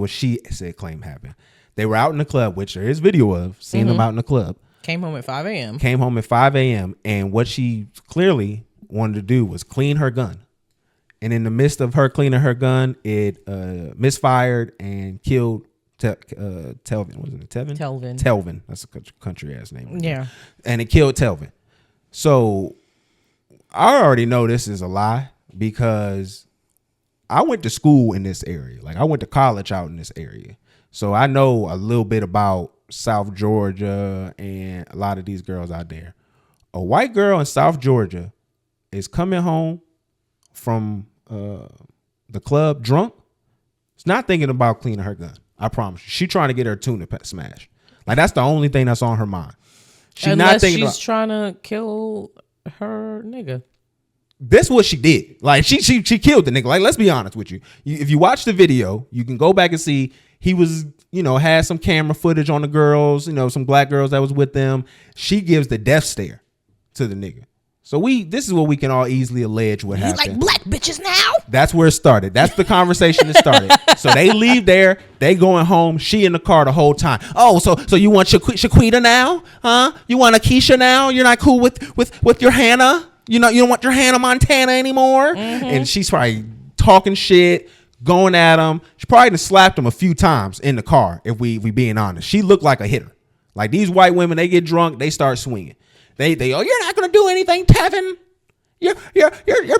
she claimed happened. They were out in the club, which there is video of, seeing them out in the club. Came home at 5 a.m. Came home at 5 a.m. And what she clearly wanted to do was clean her gun. And in the midst of her cleaning her gun, it misfired and killed Telvin. Wasn't it Tevin? Telvin. That's a country ass name. Yeah. And it killed Telvin. So I already know this is a lie, because I went to school in this area. Like, I went to college out in this area. So I know a little bit about South Georgia and a lot of these girls out there. A white girl in South Georgia is coming home from the club drunk. She's not thinking about cleaning her gun. I promise you. She's trying to get her tuna smashed. Like, that's the only thing that's on her mind. Unless she's trying to kill her nigga. This is what she did. Like, she killed the nigga. Like, let's be honest with you. If you watch the video, you can go back and see he was, had some camera footage on the girls, some black girls that was with them. She gives the death stare to the nigga. So this is what we can all easily allege what happened. You like black bitches now? That's where it started. That's the conversation that started. So they leave there. They going home. She in the car the whole time. Oh, so you want Shaquita now? Huh? You want a Keisha now? You're not cool with your Hannah? You don't want your Hannah Montana anymore? And she's probably talking shit, going at him. She probably done slapped him a few times in the car, if we being honest. She looked like a hitter. Like, these white women, they get drunk, they start swinging. They you're not gonna do anything, Tevin. Your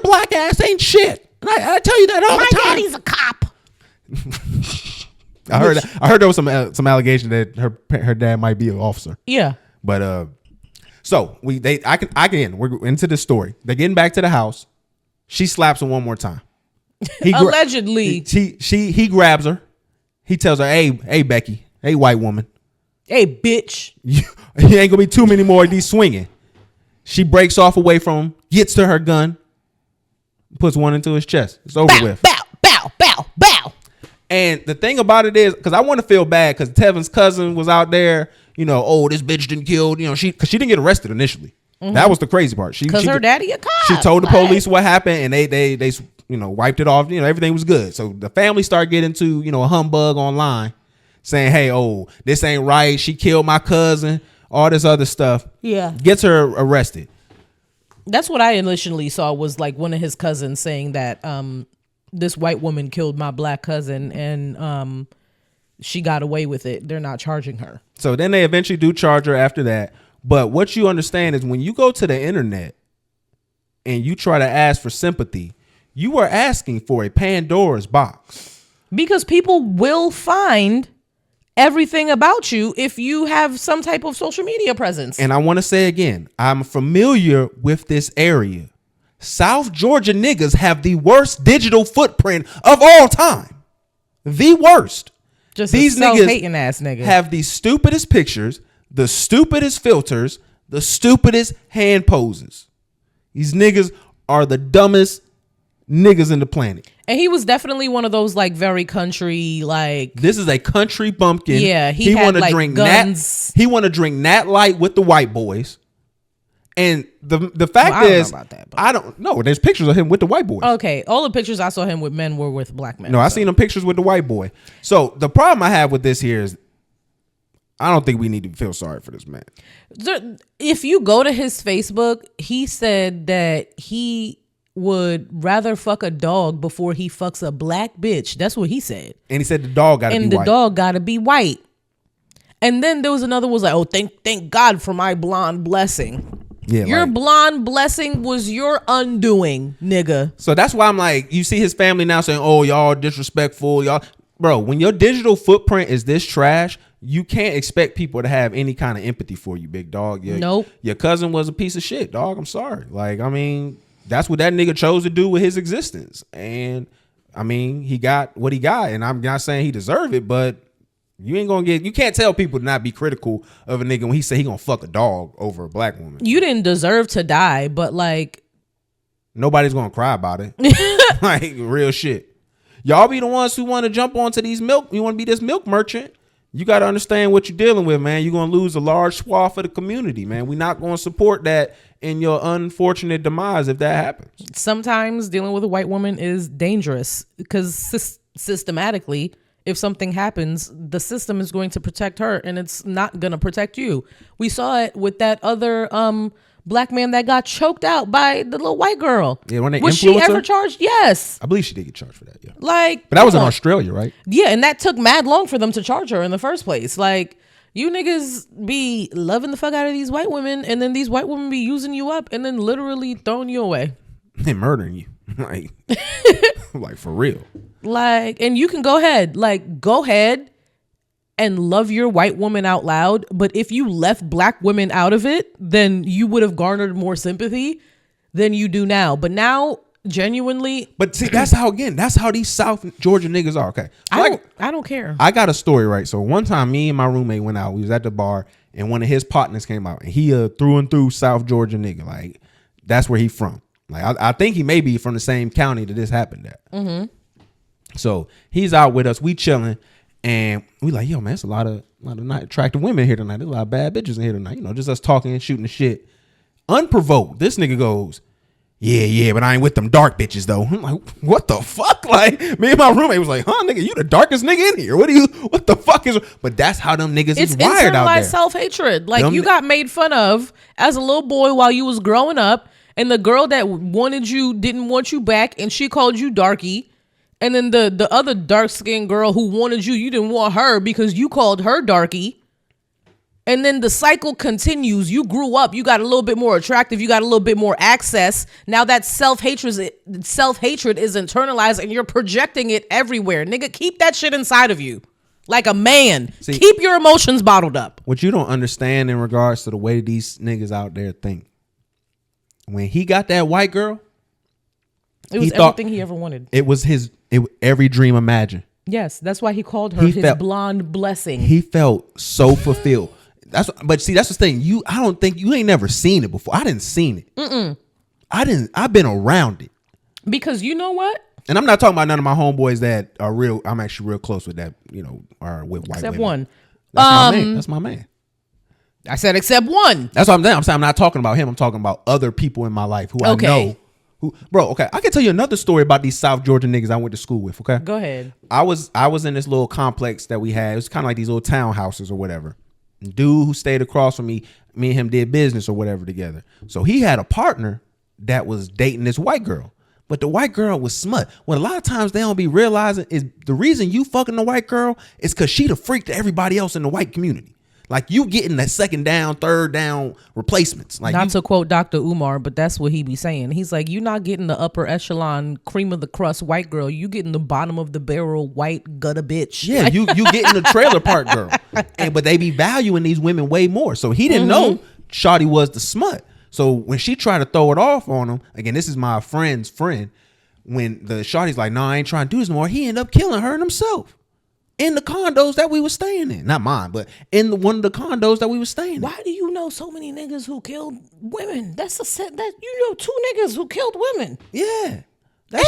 black ass ain't shit. And I tell you that all the time. My daddy's a cop. I heard there was some allegation that her dad might be an officer. Yeah. But so we're into this story. They're getting back to the house. She slaps him one more time. Allegedly. He grabs her. He tells her, hey Becky, hey white woman. Hey bitch. He ain't gonna be too many more of these swinging. She breaks off away from him, gets to her gun, puts one into his chest. It's over with. Bow. And the thing about it is, because I want to feel bad, because Tevin's cousin was out there, this bitch didn't kill, because she didn't get arrested initially. That was the crazy part. Because her daddy a cop. She told the police what happened, and they wiped it off. Everything was good. So the family started getting to a humbug online, saying, hey, this ain't right. She killed my cousin. All this other stuff. Yeah. Gets her arrested. That's what I initially saw, was like one of his cousins saying that this white woman killed my black cousin and she got away with it. They're not charging her. So then they eventually do charge her after that. But what you understand is, when you go to the internet and you try to ask for sympathy, you are asking for a Pandora's box. Because people will find everything about you if you have some type of social media presence. And I want to say again, I'm familiar with this area. South Georgia niggas have the worst digital footprint of all time. The worst. Just these niggas hating ass niggas have the stupidest pictures, the stupidest filters, the stupidest hand poses. These niggas are the dumbest niggas in the planet. And he was definitely one of those like very country, like, this is a country bumpkin. Yeah, he had, want to like, drink guns. He want to drink Nat Light with the white boys. And the fact I don't know is, about that, but- I don't know. There's pictures of him with the white boys. Okay, all the pictures I saw him with men were with black men. No, I seen them pictures with the white boy. So the problem I have with this here is, I don't think we need to feel sorry for this man. If you go to his Facebook, he said that he would rather fuck a dog before he fucks a black bitch. That's what he said. And he said the dog got to be white. And the dog got to be white. And then there was another was like, oh, thank God for my blonde blessing. Yeah, your like, blonde blessing was your undoing, nigga. So that's why I'm like, you see his family now saying, oh, y'all disrespectful. Y'all, bro, when your digital footprint is this trash, you can't expect people to have any kind of empathy for you, big dog. Nope. Your cousin was a piece of shit, dog. I'm sorry. Like, I mean, that's what that nigga chose to do with his existence. And I mean, he got what he got. And I'm not saying he deserved it, but you can't tell people to not be critical of a nigga when he say he gonna fuck a dog over a black woman. You didn't deserve to die, but like, nobody's gonna cry about it. Like, real shit. Y'all be the ones who want to jump onto these milk. You want to be this milk merchant. You got to understand what you're dealing with, man. You're going to lose a large swath of the community, man. We're not going to support that in your unfortunate demise if that happens. Sometimes dealing with a white woman is dangerous because systematically, if something happens, the system is going to protect her and it's not going to protect you. We saw it with that other black man that got choked out by the little white girl. Yeah, when they was influenced she ever her? charged? Yes. I believe she did get charged for that, yeah. Like, but that was in come on. Australia, right? Yeah, and that took mad long for them to charge her in the first place. Like, you niggas be loving the fuck out of these white women, and then these white women be using you up and then literally throwing you away. And murdering you. Like, like for real. Like, and you can go ahead and love your white woman out loud. But if you left black women out of it, then you would have garnered more sympathy than you do now. But now, genuinely. But see, that's how these South Georgia niggas are. Okay. So I don't care. I got a story, right? So one time me and my roommate went out. We was at the bar and one of his partners came out and he through and through South Georgia nigga. Like, that's where he from. Like, I think he may be from the same county that this happened at. Mm-hmm. So he's out with us. We chilling. And we like, yo, man, it's a lot of not attractive women here tonight. There's a lot of bad bitches in here tonight. You know, just us talking and shooting the shit. Unprovoked, this nigga goes, yeah, but I ain't with them dark bitches though. I'm like, what the fuck? Like, me and my roommate was like, huh, nigga, you the darkest nigga in here. What the fuck is? But that's how them niggas is wired out there. It's internalized self-hatred. Like, Them you got made fun of as a little boy while you was growing up, and the girl that wanted you didn't want you back, and she called you darky. And then the other dark-skinned girl who wanted you didn't want her because you called her darky. And then the cycle continues. You grew up. You got a little bit more attractive. You got a little bit more access. Now that self-hatred is internalized and you're projecting it everywhere. Nigga, keep that shit inside of you. Like a man. See, keep your emotions bottled up. What you don't understand in regards to the way these niggas out there think. When he got that white girl, it was everything he ever wanted. It was every dream imagined. Yes, that's why he called her his blonde blessing. He felt so fulfilled. That's the thing. I don't think you ain't never seen it before. I didn't seen it. I've been around it. Because you know what? And I'm not talking about none of my homeboys that are real. I'm actually real close with that. You know, are with white except women. one. That's my man. That's my man. I said except one. That's what I'm saying. I'm not talking about him. I'm talking about other people in my life who I know. Okay, I can tell you another story about these South Georgia niggas I went to school with, okay? Go ahead. I was in this little complex that we had. It was kind of like these little townhouses or whatever. Dude who stayed across from me and him did business or whatever together. So he had a partner that was dating this white girl. But the white girl was smut. What a lot of times they don't be realizing is the reason you fucking the white girl is because she the freak to everybody else in the white community. Like, you getting that second down, third down replacements. Like, not to quote Dr. Umar, but that's what he be saying. He's like, you're not getting the upper echelon, cream of the crust white girl. You getting the bottom of the barrel white gutter bitch. Yeah, you getting the trailer park girl. But they be valuing these women way more. So he didn't know Shawty was the smut. So when she tried to throw it off on him, again, this is my friend's friend. When the Shawty's like, no, I ain't trying to do this no more, he ended up killing her and himself. in the condos that we were staying in. Not mine, but in one of the condos that we were staying in. Why do you know so many niggas who killed women? That's a set that you know 2 niggas who killed women. Yeah.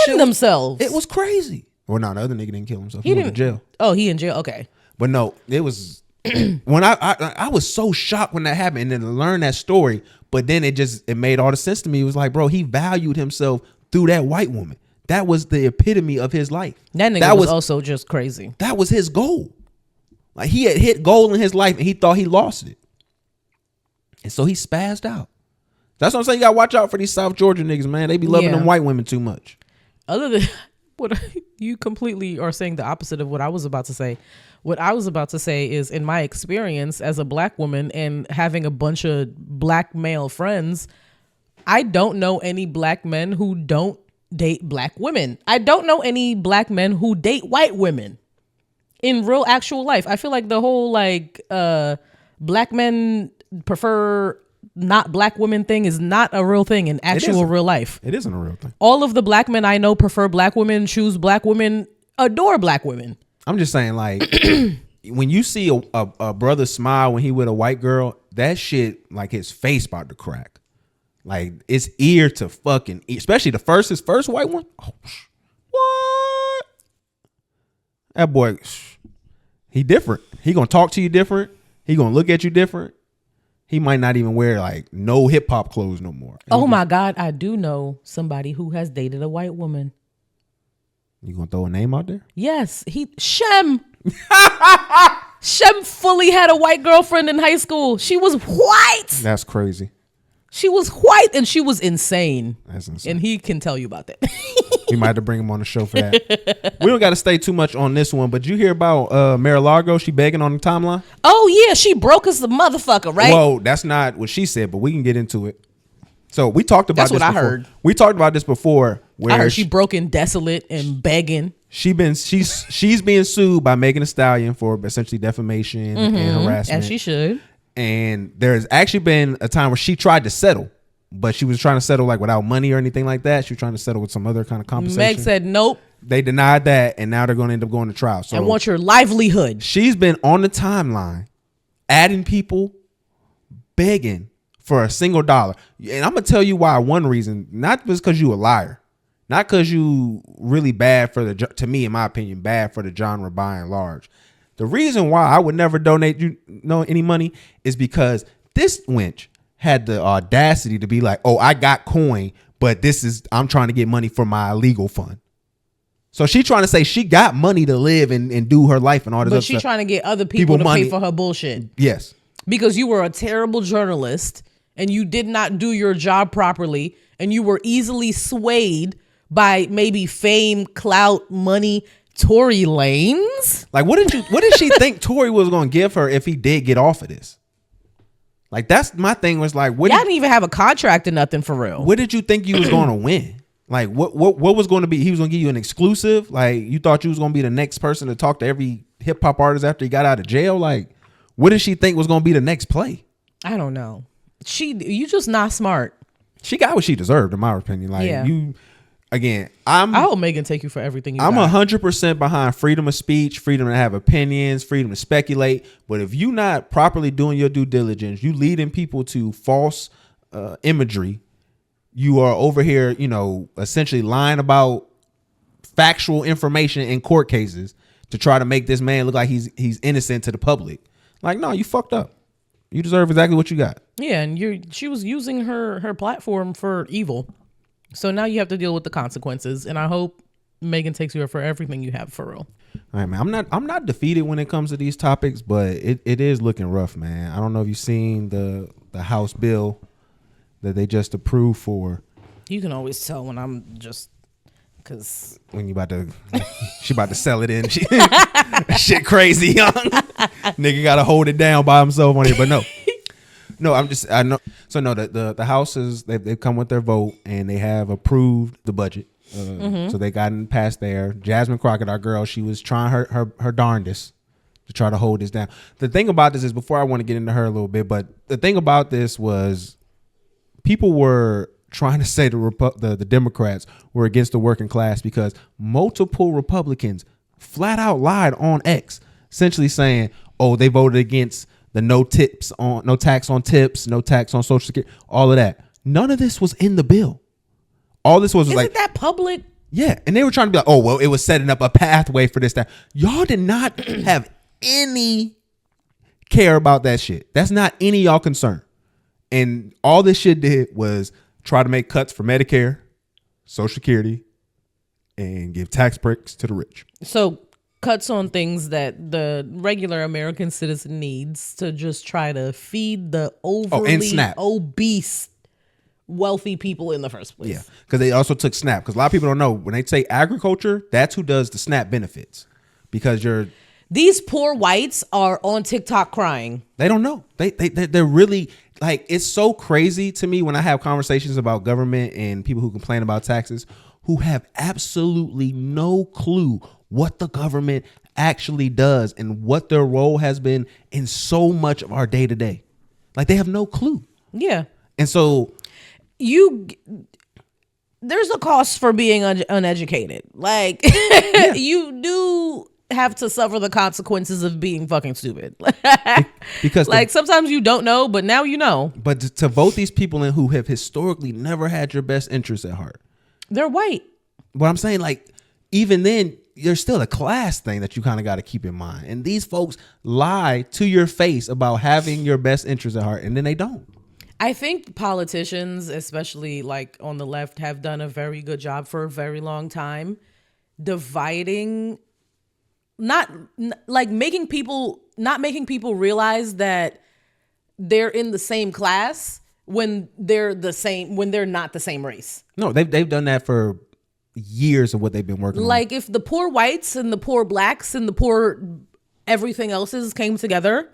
And themselves. It was crazy. Well, no, the other nigga didn't kill himself. He went to jail. Oh, he in jail? Okay. But no, it was when I was so shocked when that happened, and then to learn that story. But then it made all the sense to me. It was like, bro, he valued himself through that white woman. That was the epitome of his life. That nigga was also just crazy. That was his goal. Like, he had hit goal in his life and he thought he lost it. And so he spazzed out. That's what I'm saying. You gotta watch out for these South Georgia niggas, man. They be loving them white women too much. Other than what you completely are saying the opposite of what I was about to say. What I was about to say is, in my experience as a black woman and having a bunch of black male friends, I don't know any black men who don't date black women. I don't know any black men who date white women in real actual life. I feel like the whole black men prefer not black women thing is not a real thing in actual real life. It isn't a real thing. All of the black men I know prefer black women, choose black women, adore black women. I'm just saying, like, when you see a brother smile when he with a white girl, that shit, like, his face about to crack. Like, it's ear to fucking, especially his first white one. Oh, what? That boy, he different. He gonna talk to you different. He gonna look at you different. He might not even wear like no hip hop clothes no more. Oh my God, I do know somebody who has dated a white woman. You gonna throw a name out there? Yes, Shem. Shem fully had a white girlfriend in high school. She was white. That's crazy. She was white and she was insane. That's insane. And he can tell you about that. We might have to bring him on the show for that. We don't got to stay too much on this one, but you hear about Mar-a-Lago? She begging on the timeline? Oh yeah, she broke us the motherfucker, right? Well, that's not what she said, but we can get into it. So we talked about That's this what before. I heard. We talked about this before. Where I heard she broken, desolate, and begging. She's being sued by Megan Thee Stallion for essentially defamation and harassment. As she should. And there's actually been a time where she tried to settle, but she was trying to settle like without money or anything like that. She was trying to settle with some other kind of compensation. Meg said nope. They denied that, and now they're going to end up going to trial. So I want your livelihood. She's been on the timeline, adding people, begging for a single dollar. And I'm gonna tell you why. One reason, not just because you a liar, not because you really bad for to me, in my opinion, bad for the genre by and large. The reason why I would never donate any money is because this wench had the audacity to be like, oh, I got coin, but I'm trying to get money for my illegal fund. So she trying to say she got money to live and do her life and all this other stuff. But she trying to get other people to money. pay for her bullshit. Yes. Because you were a terrible journalist and you did not do your job properly and you were easily swayed by maybe fame, clout, money, Tory Lanez. Like, what did she think Tory was going to give her if he did get off of this? Like, that's my thing was like, Y'all didn't even have a contract or nothing for real. What did you think you was going to win? Like, what was going to be? He was going to give you an exclusive? Like, you thought you was going to be the next person to talk to every hip hop artist after he got out of jail? Like, what did she think was going to be the next play? I don't know. You just not smart. She got what she deserved, in my opinion. Like, I hope Megan take you for everything you I'm got. 100% behind freedom of speech, freedom to have opinions, freedom to speculate. But if you not properly doing your due diligence, you leading people to false imagery. You are over here, essentially lying about factual information in court cases to try to make this man look like he's innocent to the public. Like, no, you fucked up. You deserve exactly what you got. Yeah, and she was using her platform for evil. So now you have to deal with the consequences. And I hope Megan takes you for everything you have for real. All right, man. I'm not defeated when it comes to these topics, but it is looking rough, man. I don't know if you've seen the House bill that they just approved for. You can always tell when I'm just because when you she about to sell it in. Shit crazy, young nigga got to hold it down by himself on here. But no, I know. So no, the House they've come with their vote and they have approved the budget. So they gotten past there. Jasmine Crockett, our girl, she was trying her darndest to try to hold this down. The thing about this is, before I want to get into her a little bit, but the thing about this was people were trying to say the Democrats were against the working class because multiple Republicans flat out lied on X, essentially saying, "Oh, they voted against the no tax on tips, no tax on Social Security, all of that." None of this was in the bill. All this was Isn't like that public? Yeah, and they were trying to be like, "Oh, well, it was setting up a pathway for this, that." Y'all did not have any care about that shit. That's not any of y'all concern. And all this shit did was try to make cuts for Medicare, Social Security, and give tax breaks to the rich. So cuts on things that the regular American citizen needs to just try to feed the overly obese wealthy people in the first place. Yeah, because they also took SNAP. Because a lot of people don't know, when they say agriculture, that's who does the SNAP benefits. Because these poor whites are on TikTok crying. They don't know. They're really, like, it's so crazy to me when I have conversations about government and people who complain about taxes who have absolutely no clue what the government actually does and what their role has been in so much of our day to day. Like, they have no clue. Yeah. And so there's a cost for being uneducated. Like, you do have to suffer the consequences of being fucking stupid. Because like, sometimes you don't know, but now you know. But to vote these people in who have historically never had your best interests at heart. They're white. But I'm saying, like, even then, there's still a class thing that you kind of got to keep in mind. And these folks lie to your face about having your best interests at heart, and then they don't. I think politicians, especially like on the left, have done a very good job for a very long time dividing, not making people realize that they're in the same class when they're not the same race. No, they've done that for years of what they've been working on. Like, if the poor whites and the poor blacks and the poor everything else's came together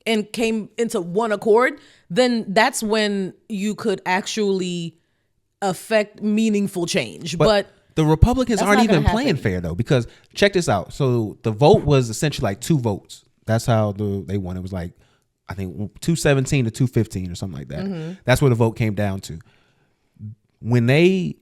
and came into one accord, then that's when you could actually affect meaningful change. But the Republicans aren't even playing fair, though, because check this out. So the vote was essentially like 2 votes. That's how they won. It was like, I think 217 to 215 or something like that. Mm-hmm. That's where the vote came down to. When they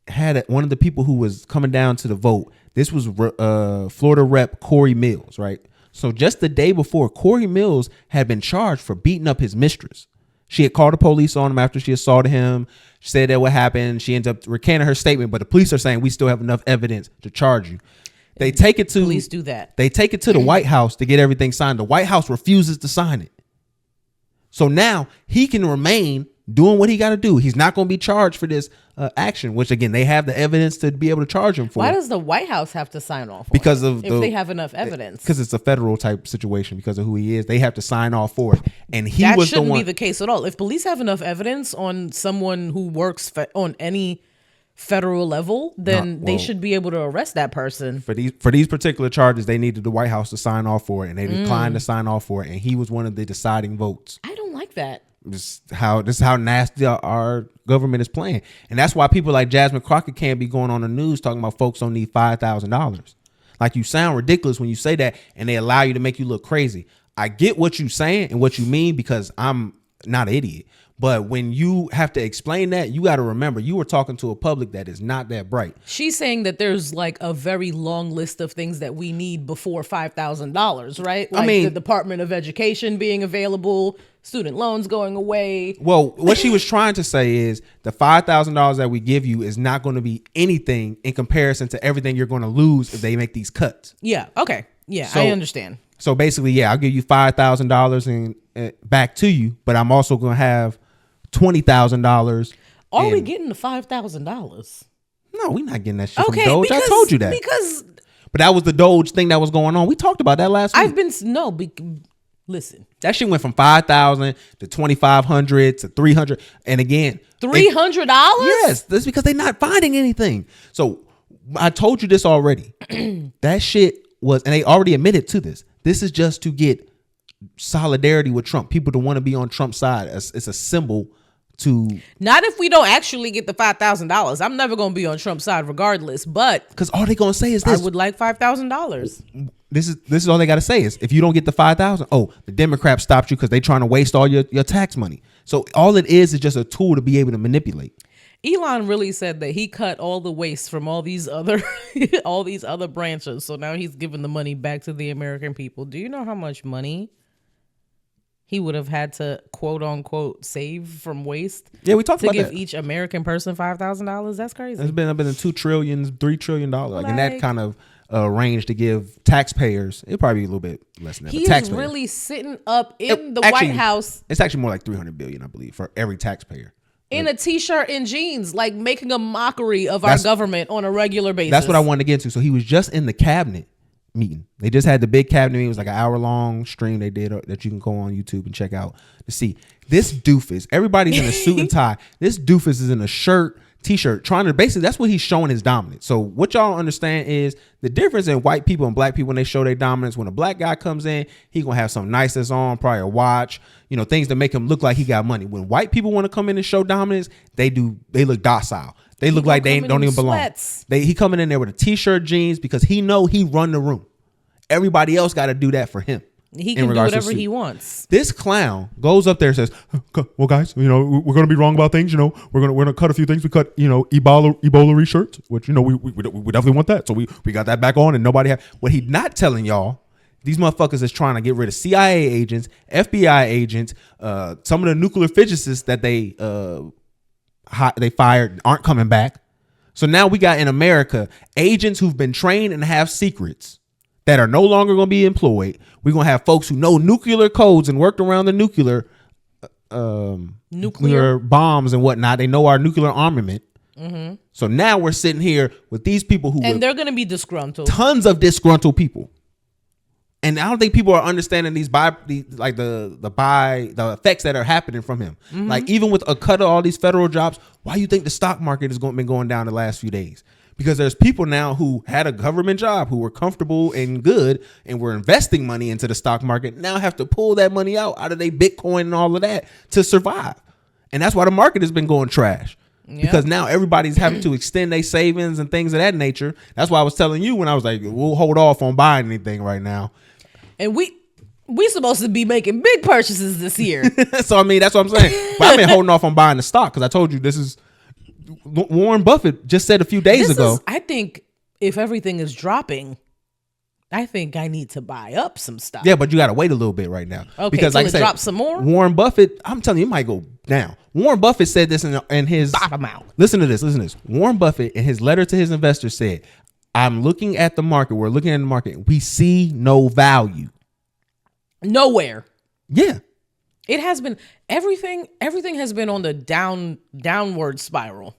had one of the people who was coming down to the vote, this was Florida Rep Corey Mills, right? So just the day before, Corey Mills had been charged for beating up his mistress. She had called the police on him after she assaulted him. She said that what happened. She ends up recanting her statement, but the police are saying we still have enough evidence to charge you. They take it to police do that. They take it to the White House to get everything signed. The White House refuses to sign it. So now he can remain doing what he got to do. He's not going to be charged for this action, which, again, they have the evidence to be able to charge him for. Why does the White House have to sign off? Because if they have enough evidence. Because it's a federal type situation. Because of who he is, they have to sign off for it. And that shouldn't be the case at all. If police have enough evidence on someone who works on any federal level, then they should be able to arrest that person. For these particular charges, they needed the White House to sign off for it, and they declined to sign off for it. And he was one of the deciding votes. I don't like that. This is how nasty our government is playing. And that's why people like Jasmine Crockett can't be going on the news talking about folks don't need $5,000. Like, you sound ridiculous when you say that, and they allow you to make you look crazy. I get what you're saying and what you mean, because I'm not an idiot. But when you have to explain that, you got to remember you were talking to a public that is not that bright. She's saying that there's like a very long list of things that we need before $5,000, right? Like, the Department of Education being available, student loans going away. Well, what she was trying to say is the $5,000 that we give you is not going to be anything in comparison to everything you're going to lose if they make these cuts. Yeah. Okay. Yeah, so, I understand. So basically, yeah, I'll give you $5,000 and back to you, but I'm also going to have $20,000. Are we getting the $5,000? No, we're not getting that shit from Doge. I told you that. Because, but that was the Doge thing that was going on. We talked about that last week. Listen. That shit went from $5,000 to $2,500 to $300, and again, $300. Yes, that's because they're not finding anything. So I told you this already. That shit was, and they already admitted to this. This is just to get solidarity with Trump. People to want to be on Trump's side. It's a symbol to. Not if we don't actually get the $5,000. I'm never going to be on Trump's side regardless. But because all they're going to say is this: I would like $5,000. This is all they got to say is, if you don't get the $5,000, oh, the Democrats stopped you because they're trying to waste all your tax money. So all it is just a tool to be able to manipulate. Elon really said that he cut all the waste from all these other all these other branches. So now he's giving the money back to the American people. Do you know how much money he would have had to quote unquote save from waste? Yeah, we talked to about give that. each American person $5,000. That's crazy. It's been $2 trillion, $3 trillion, like in that kind of range to give taxpayers. It'd probably be a little bit less than that. He's really sitting up in the White House. It's actually more like $300 billion, I believe, for every taxpayer. In a t-shirt and jeans, like making a mockery of our government on a regular basis. That's what I wanted to get to. So he was just in the cabinet meeting. They just had the big cabinet meeting. It was like an hour-long stream they did that you can go on YouTube and check out to see. This doofus, everybody's in a suit and tie. This doofus is in a shirt, t-shirt, trying to basically, that's what he's showing his dominance. So what y'all understand is the difference in white people and black people when they show their dominance. When a black guy comes in, he gonna have something nice that's on, probably a watch, things that make him look like he got money. When white people want to come in and show dominance, they look docile. They look like they don't even belong. He coming in there with a t-shirt, jeans, because he know he run the room. Everybody else got to do that for him. He can do whatever he wants. This clown goes up there and says, well, guys, we're going to be wrong about things. We're going to cut a few things. We cut, Ebola research, which, we definitely want that. So we got that back on, and nobody had. What he not telling y'all, these motherfuckers is trying to get rid of CIA agents, FBI agents, some of the nuclear physicists that they fired aren't coming back. So now we got in America agents who've been trained and have secrets that are no longer going to be employed. We're going to have folks who know nuclear codes and worked around the nuclear bombs and whatnot. They know our nuclear armament. Mm-hmm. So now we're sitting here with these people and they're going to be disgruntled. Tons of disgruntled people. And I don't think people are understanding the effects that are happening from him. Mm-hmm. Like even with a cut of all these federal jobs, why do you think the stock market has been going down the last few days? Because there's people now who had a government job, who were comfortable and good and were investing money into the stock market, now have to pull that money out of their Bitcoin and all of that to survive. And that's why the market has been going trash. Yep. Because now everybody's having to extend their savings and things of that nature. That's why I was telling you when I was like, we'll hold off on buying anything right now. And we supposed to be making big purchases this year. So, I mean, that's what I'm saying. But I've been holding off on buying the stock because I told you this is... Warren Buffett just said a few days ago. I think if everything is dropping, I think I need to buy up some stock. Yeah, but you got to wait a little bit right now. Okay, because like I said, drop some more? Warren Buffett, I'm telling you, it might go down. Warren Buffett said this in his... Bottom out. Listen to this. Warren Buffett, in his letter to his investors, said, I'm looking at the market. We're looking at the market. We see no value. Nowhere. Yeah. It has been... Everything has been on the downward spiral.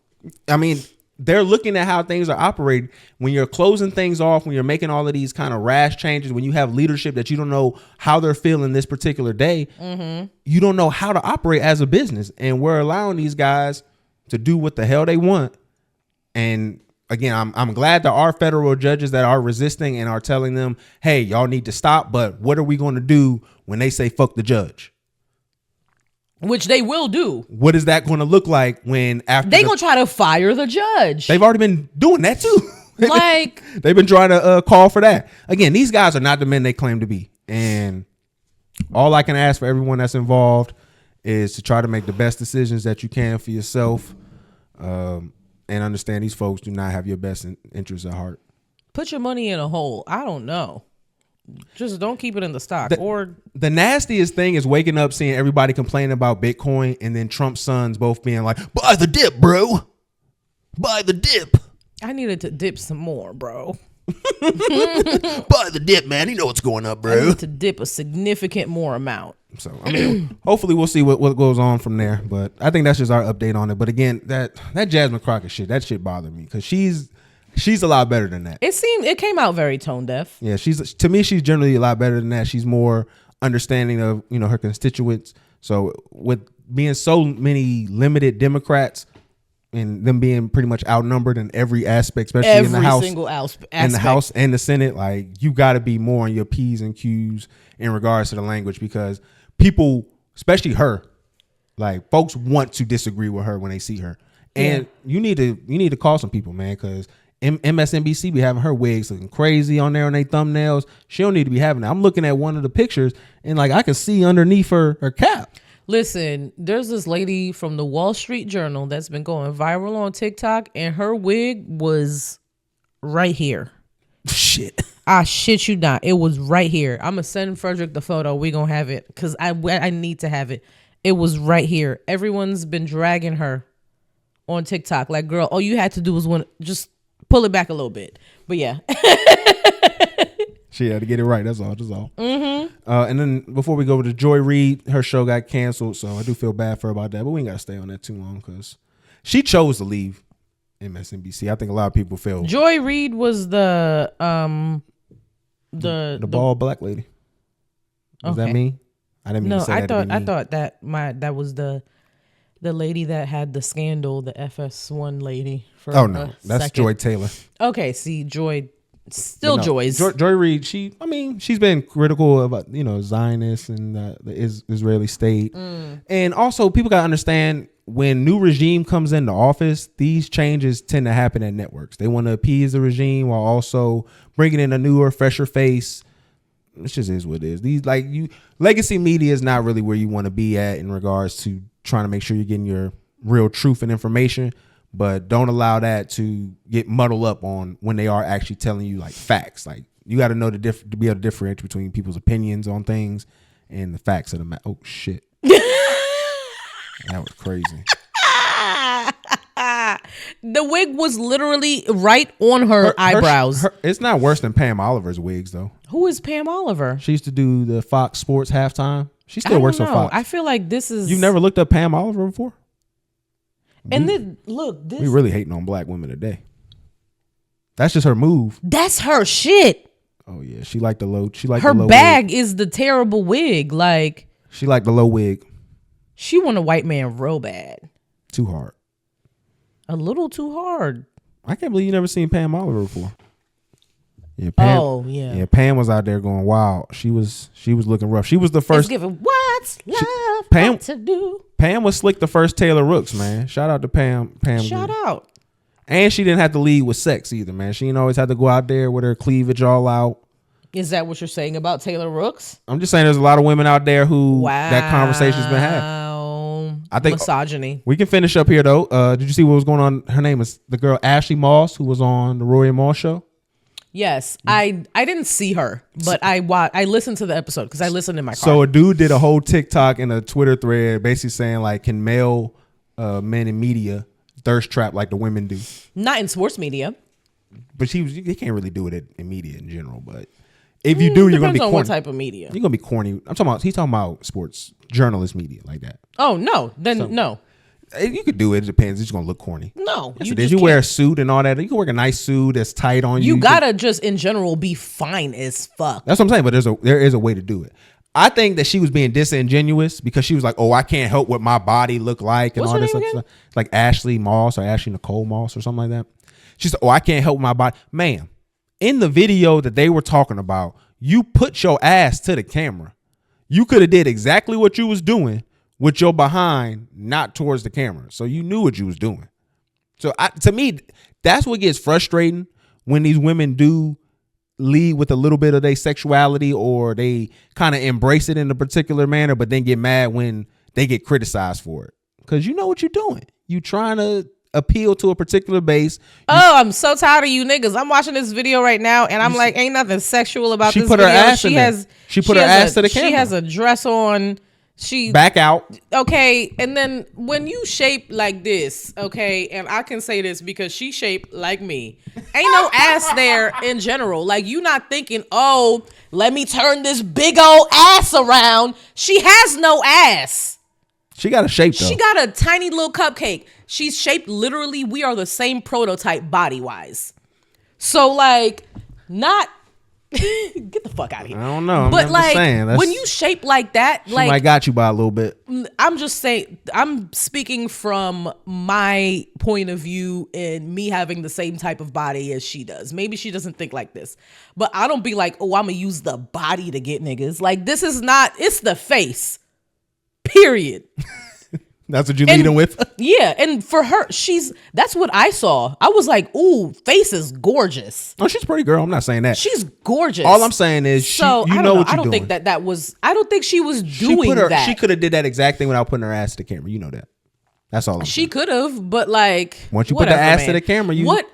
I mean, they're looking at how things are operating. When you're closing things off, when you're making all of these kind of rash changes, when you have leadership that you don't know how they're feeling this particular day, you don't know how to operate as a business. And we're allowing these guys to do what the hell they want. And again, I'm glad there are federal judges that are resisting and are telling them, hey, y'all need to stop. But what are we going to do when they say fuck the judge? Which they will do. What is that going to look like when after they going to try to fire the judge? They've already been doing that too. Like they've been trying to call for that. Again, these guys are not the men they claim to be. And all I can ask for everyone that's involved is to try to make the best decisions that you can for yourself. And understand these folks do not have your best interests at heart. Put your money in a hole. I don't know. Just don't keep it in the stock. The nastiest thing is waking up seeing everybody complaining about Bitcoin and then Trump's sons both being like, buy the dip, bro. Buy the dip. I needed to dip some more, bro. Buy the dip, man. You know what's going up, bro. I need to dip a significant more amount. So, I mean, hopefully we'll see what goes on from there. But I think that's just our update on it. But again, that Jasmine Crockett shit, that shit bothered me because she's a lot better than that. It came out very tone deaf. Yeah, she's generally a lot better than that. She's more understanding of, her constituents. So with being so many limited Democrats and them being pretty much outnumbered in every aspect, especially in the House, in the House and the Senate, like you got to be more on your P's and Q's in regards to the language because people, especially her, like folks want to disagree with her when they see her. And you need to call some people, man, because MSNBC be having her wigs looking crazy on there on their thumbnails. She don't need to be having that. I'm looking at one of the pictures and like I can see underneath her cap. Listen, there's this lady from the Wall Street Journal that's been going viral on TikTok, and her wig was right here. Shit. I shit you not. It was right here. I'm going to send Frederick the photo. We going to have it because I need to have it. It was right here. Everyone's been dragging her on TikTok. Like, girl, all you had to do was just pull it back a little bit. But yeah. She had to get it right. That's all. Mm-hmm. And then before we go over to Joy Reid, her show got canceled. So I do feel bad for her about that. But we ain't got to stay on that too long because she chose to leave MSNBC. I think a lot of people feel. Joy Reid was the bald black lady. Was that me? I didn't mean to say that. I thought that was the lady that had the scandal, the FS1 lady. Oh no, that's second. Joy Taylor. Okay, see, Joy's. Joy Reid. She's been critical about Zionists and the Israeli state, and also people gotta understand when new regime comes into office, these changes tend to happen at networks. They want to appease the regime while also bringing in a newer, fresher face. It just is what it is. Legacy media is not really where you want to be at in regards to trying to make sure you're getting your real truth and information. But don't allow that to get muddled up on when they are actually telling you like facts. Like you got to know to be able to differentiate between people's opinions on things and the facts of the matter. Oh shit, that was crazy. The wig was literally right on her eyebrows. It's not worse than Pam Oliver's wigs though. Who is Pam Oliver? She used to do the Fox Sports halftime. She still works on Fox. I feel like this is. You've never looked up Pam Oliver before? And then look, this we really hating on black women today. That's just her move. That's her shit. Oh yeah, she liked the low. She liked her the low bag wig. is the terrible wig. Like she liked the low wig. She want a white man real bad. Too hard. A little too hard. I can't believe you never seen Pam Oliver before. Yeah, Pam. Oh yeah. Yeah, Pam was out there going wild. She was looking rough. She was the first. It's giving what's love Pam got to do. Pam was slick the first Taylor Rooks, man. Shout out to Pam. Shout out. And she didn't have to lead with sex either, man. She didn't always have to go out there with her cleavage all out. Is that what you're saying about Taylor Rooks? I'm just saying there's a lot of women out there who that conversation's been had. I think misogyny. We can finish up here though. Did you see what was going on? Her name is the girl Ashley Moss, who was on the Rory and Moss show. Yes, I didn't see her, but I listened to the episode because I listened in my car. So a dude did a whole TikTok and a Twitter thread basically saying like, can male men in media thirst trap like the women do? Not in sports media. But he can't really do it in media in general. But if you do, you're gonna be corny. What type of media? You're gonna be corny. He's talking about sports journalist media like that. Oh no, then no. You could do it. It depends. It's gonna look corny. No, you wear a suit and all that. You can wear a nice suit that's tight on you. You gotta just in general be fine as fuck. That's what I'm saying. But there is a way to do it. I think that she was being disingenuous because she was like, "Oh, I can't help what my body look like," and What's all this her stuff. name again? Like Ashley Moss or Ashley Nicole Moss or something like that. She said, "Oh, I can't help my body." Ma'am, in the video that they were talking about, you put your ass to the camera. You could have did exactly what you was doing with your behind not towards the camera. So you knew what you was doing. So to me, that's what gets frustrating when these women do lead with a little bit of their sexuality or they kind of embrace it in a particular manner, but then get mad when they get criticized for it. Because you know what you're doing. You trying to appeal to a particular base. I'm so tired of you niggas. I'm watching this video right now and I'm like, ain't nothing sexual about this video. She put her ass to the camera. She has a dress on. She back out. Okay, and then when you shape like this, okay, and I can say this because she shaped like me. Ain't no ass there in general. Like you not thinking, oh, let me turn this big old ass around. She has no ass. She got a shape though. She got a tiny little cupcake. She's shaped literally. We are the same prototype body wise. So like, not. Get the fuck out of here. I don't know. But like, saying, when you shape like that, she might got you by a little bit. I'm just saying, I'm speaking from my point of view and me having the same type of body as she does. Maybe she doesn't think like this, but I don't be like, oh, I'm gonna use the body to get niggas. Like this is not. It's the face. Period. That's what you leading with? Yeah, and for her, that's what I saw. I was like, ooh, face is gorgeous. Oh, she's a pretty girl. I'm not saying that. She's gorgeous. All I'm saying is, so you know what you're doing. I don't think that was. I don't think she was doing that. She could have did that exact thing without putting her ass to the camera. You know that. That's all. She could have, but like, once you whatever, put the ass man. to the camera, you're what,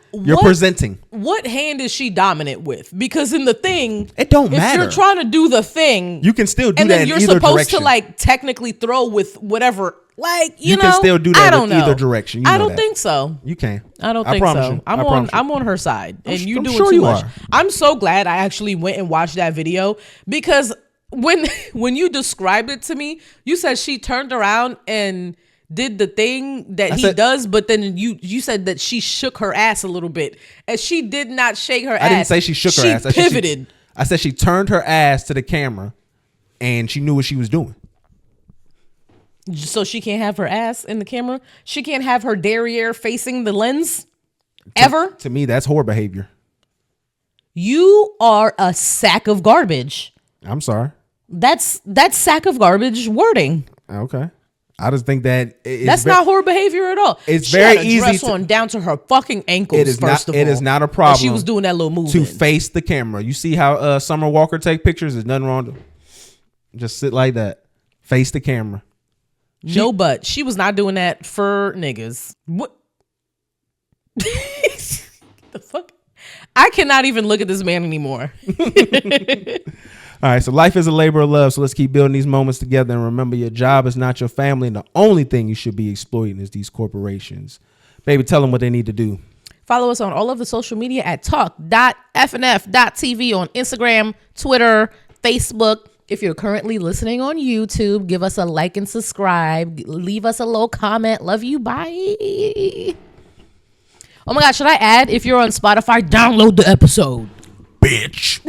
presenting. What hand is she dominant with? Because in the thing, it don't if matter. If you're trying to do the thing, you can still do and that. then you're in either supposed direction. to like technically throw with whatever. Like you know, can still do that I don't with know. either direction. You I know don't that. think so. You can. I don't think so. You. I'm on her side, and you I'm doing sure too you much. are. I'm so glad I actually went and watched that video because when you described it to me, you said she turned around and did the thing that he does, but then you said that she shook her ass a little bit, and she did not shake her ass. I didn't say she shook her ass. She pivoted. I said she turned her ass to the camera, and she knew what she was doing. So she can't have her ass in the camera. She can't have her derriere facing the lens. Ever. To me, that's whore behavior. You are a sack of garbage. I'm sorry. That's sack of garbage wording. Okay. I just think that that's not whore behavior at all. It's she very had a easy dress on down to her fucking ankles. It is first not. of all. It is not a problem. She was doing that little movement to face the camera. You see how Summer Walker take pictures? There's nothing wrong. Just sit like that. Face the camera. No, but she was not doing that for niggas. What? The fuck? I cannot even look at this man anymore. All right, so life is a labor of love, so let's keep building these moments together. And remember, your job is not your family, and the only thing you should be exploiting is these corporations. Baby, tell them what they need to do. Follow us on all of the social media at talk.fnf.tv on Instagram, Twitter, Facebook. If you're currently listening on YouTube, give us a like and subscribe. Leave us a little comment. Love you. Bye. Oh my God, should I add, if you're on Spotify, download the episode. Bitch.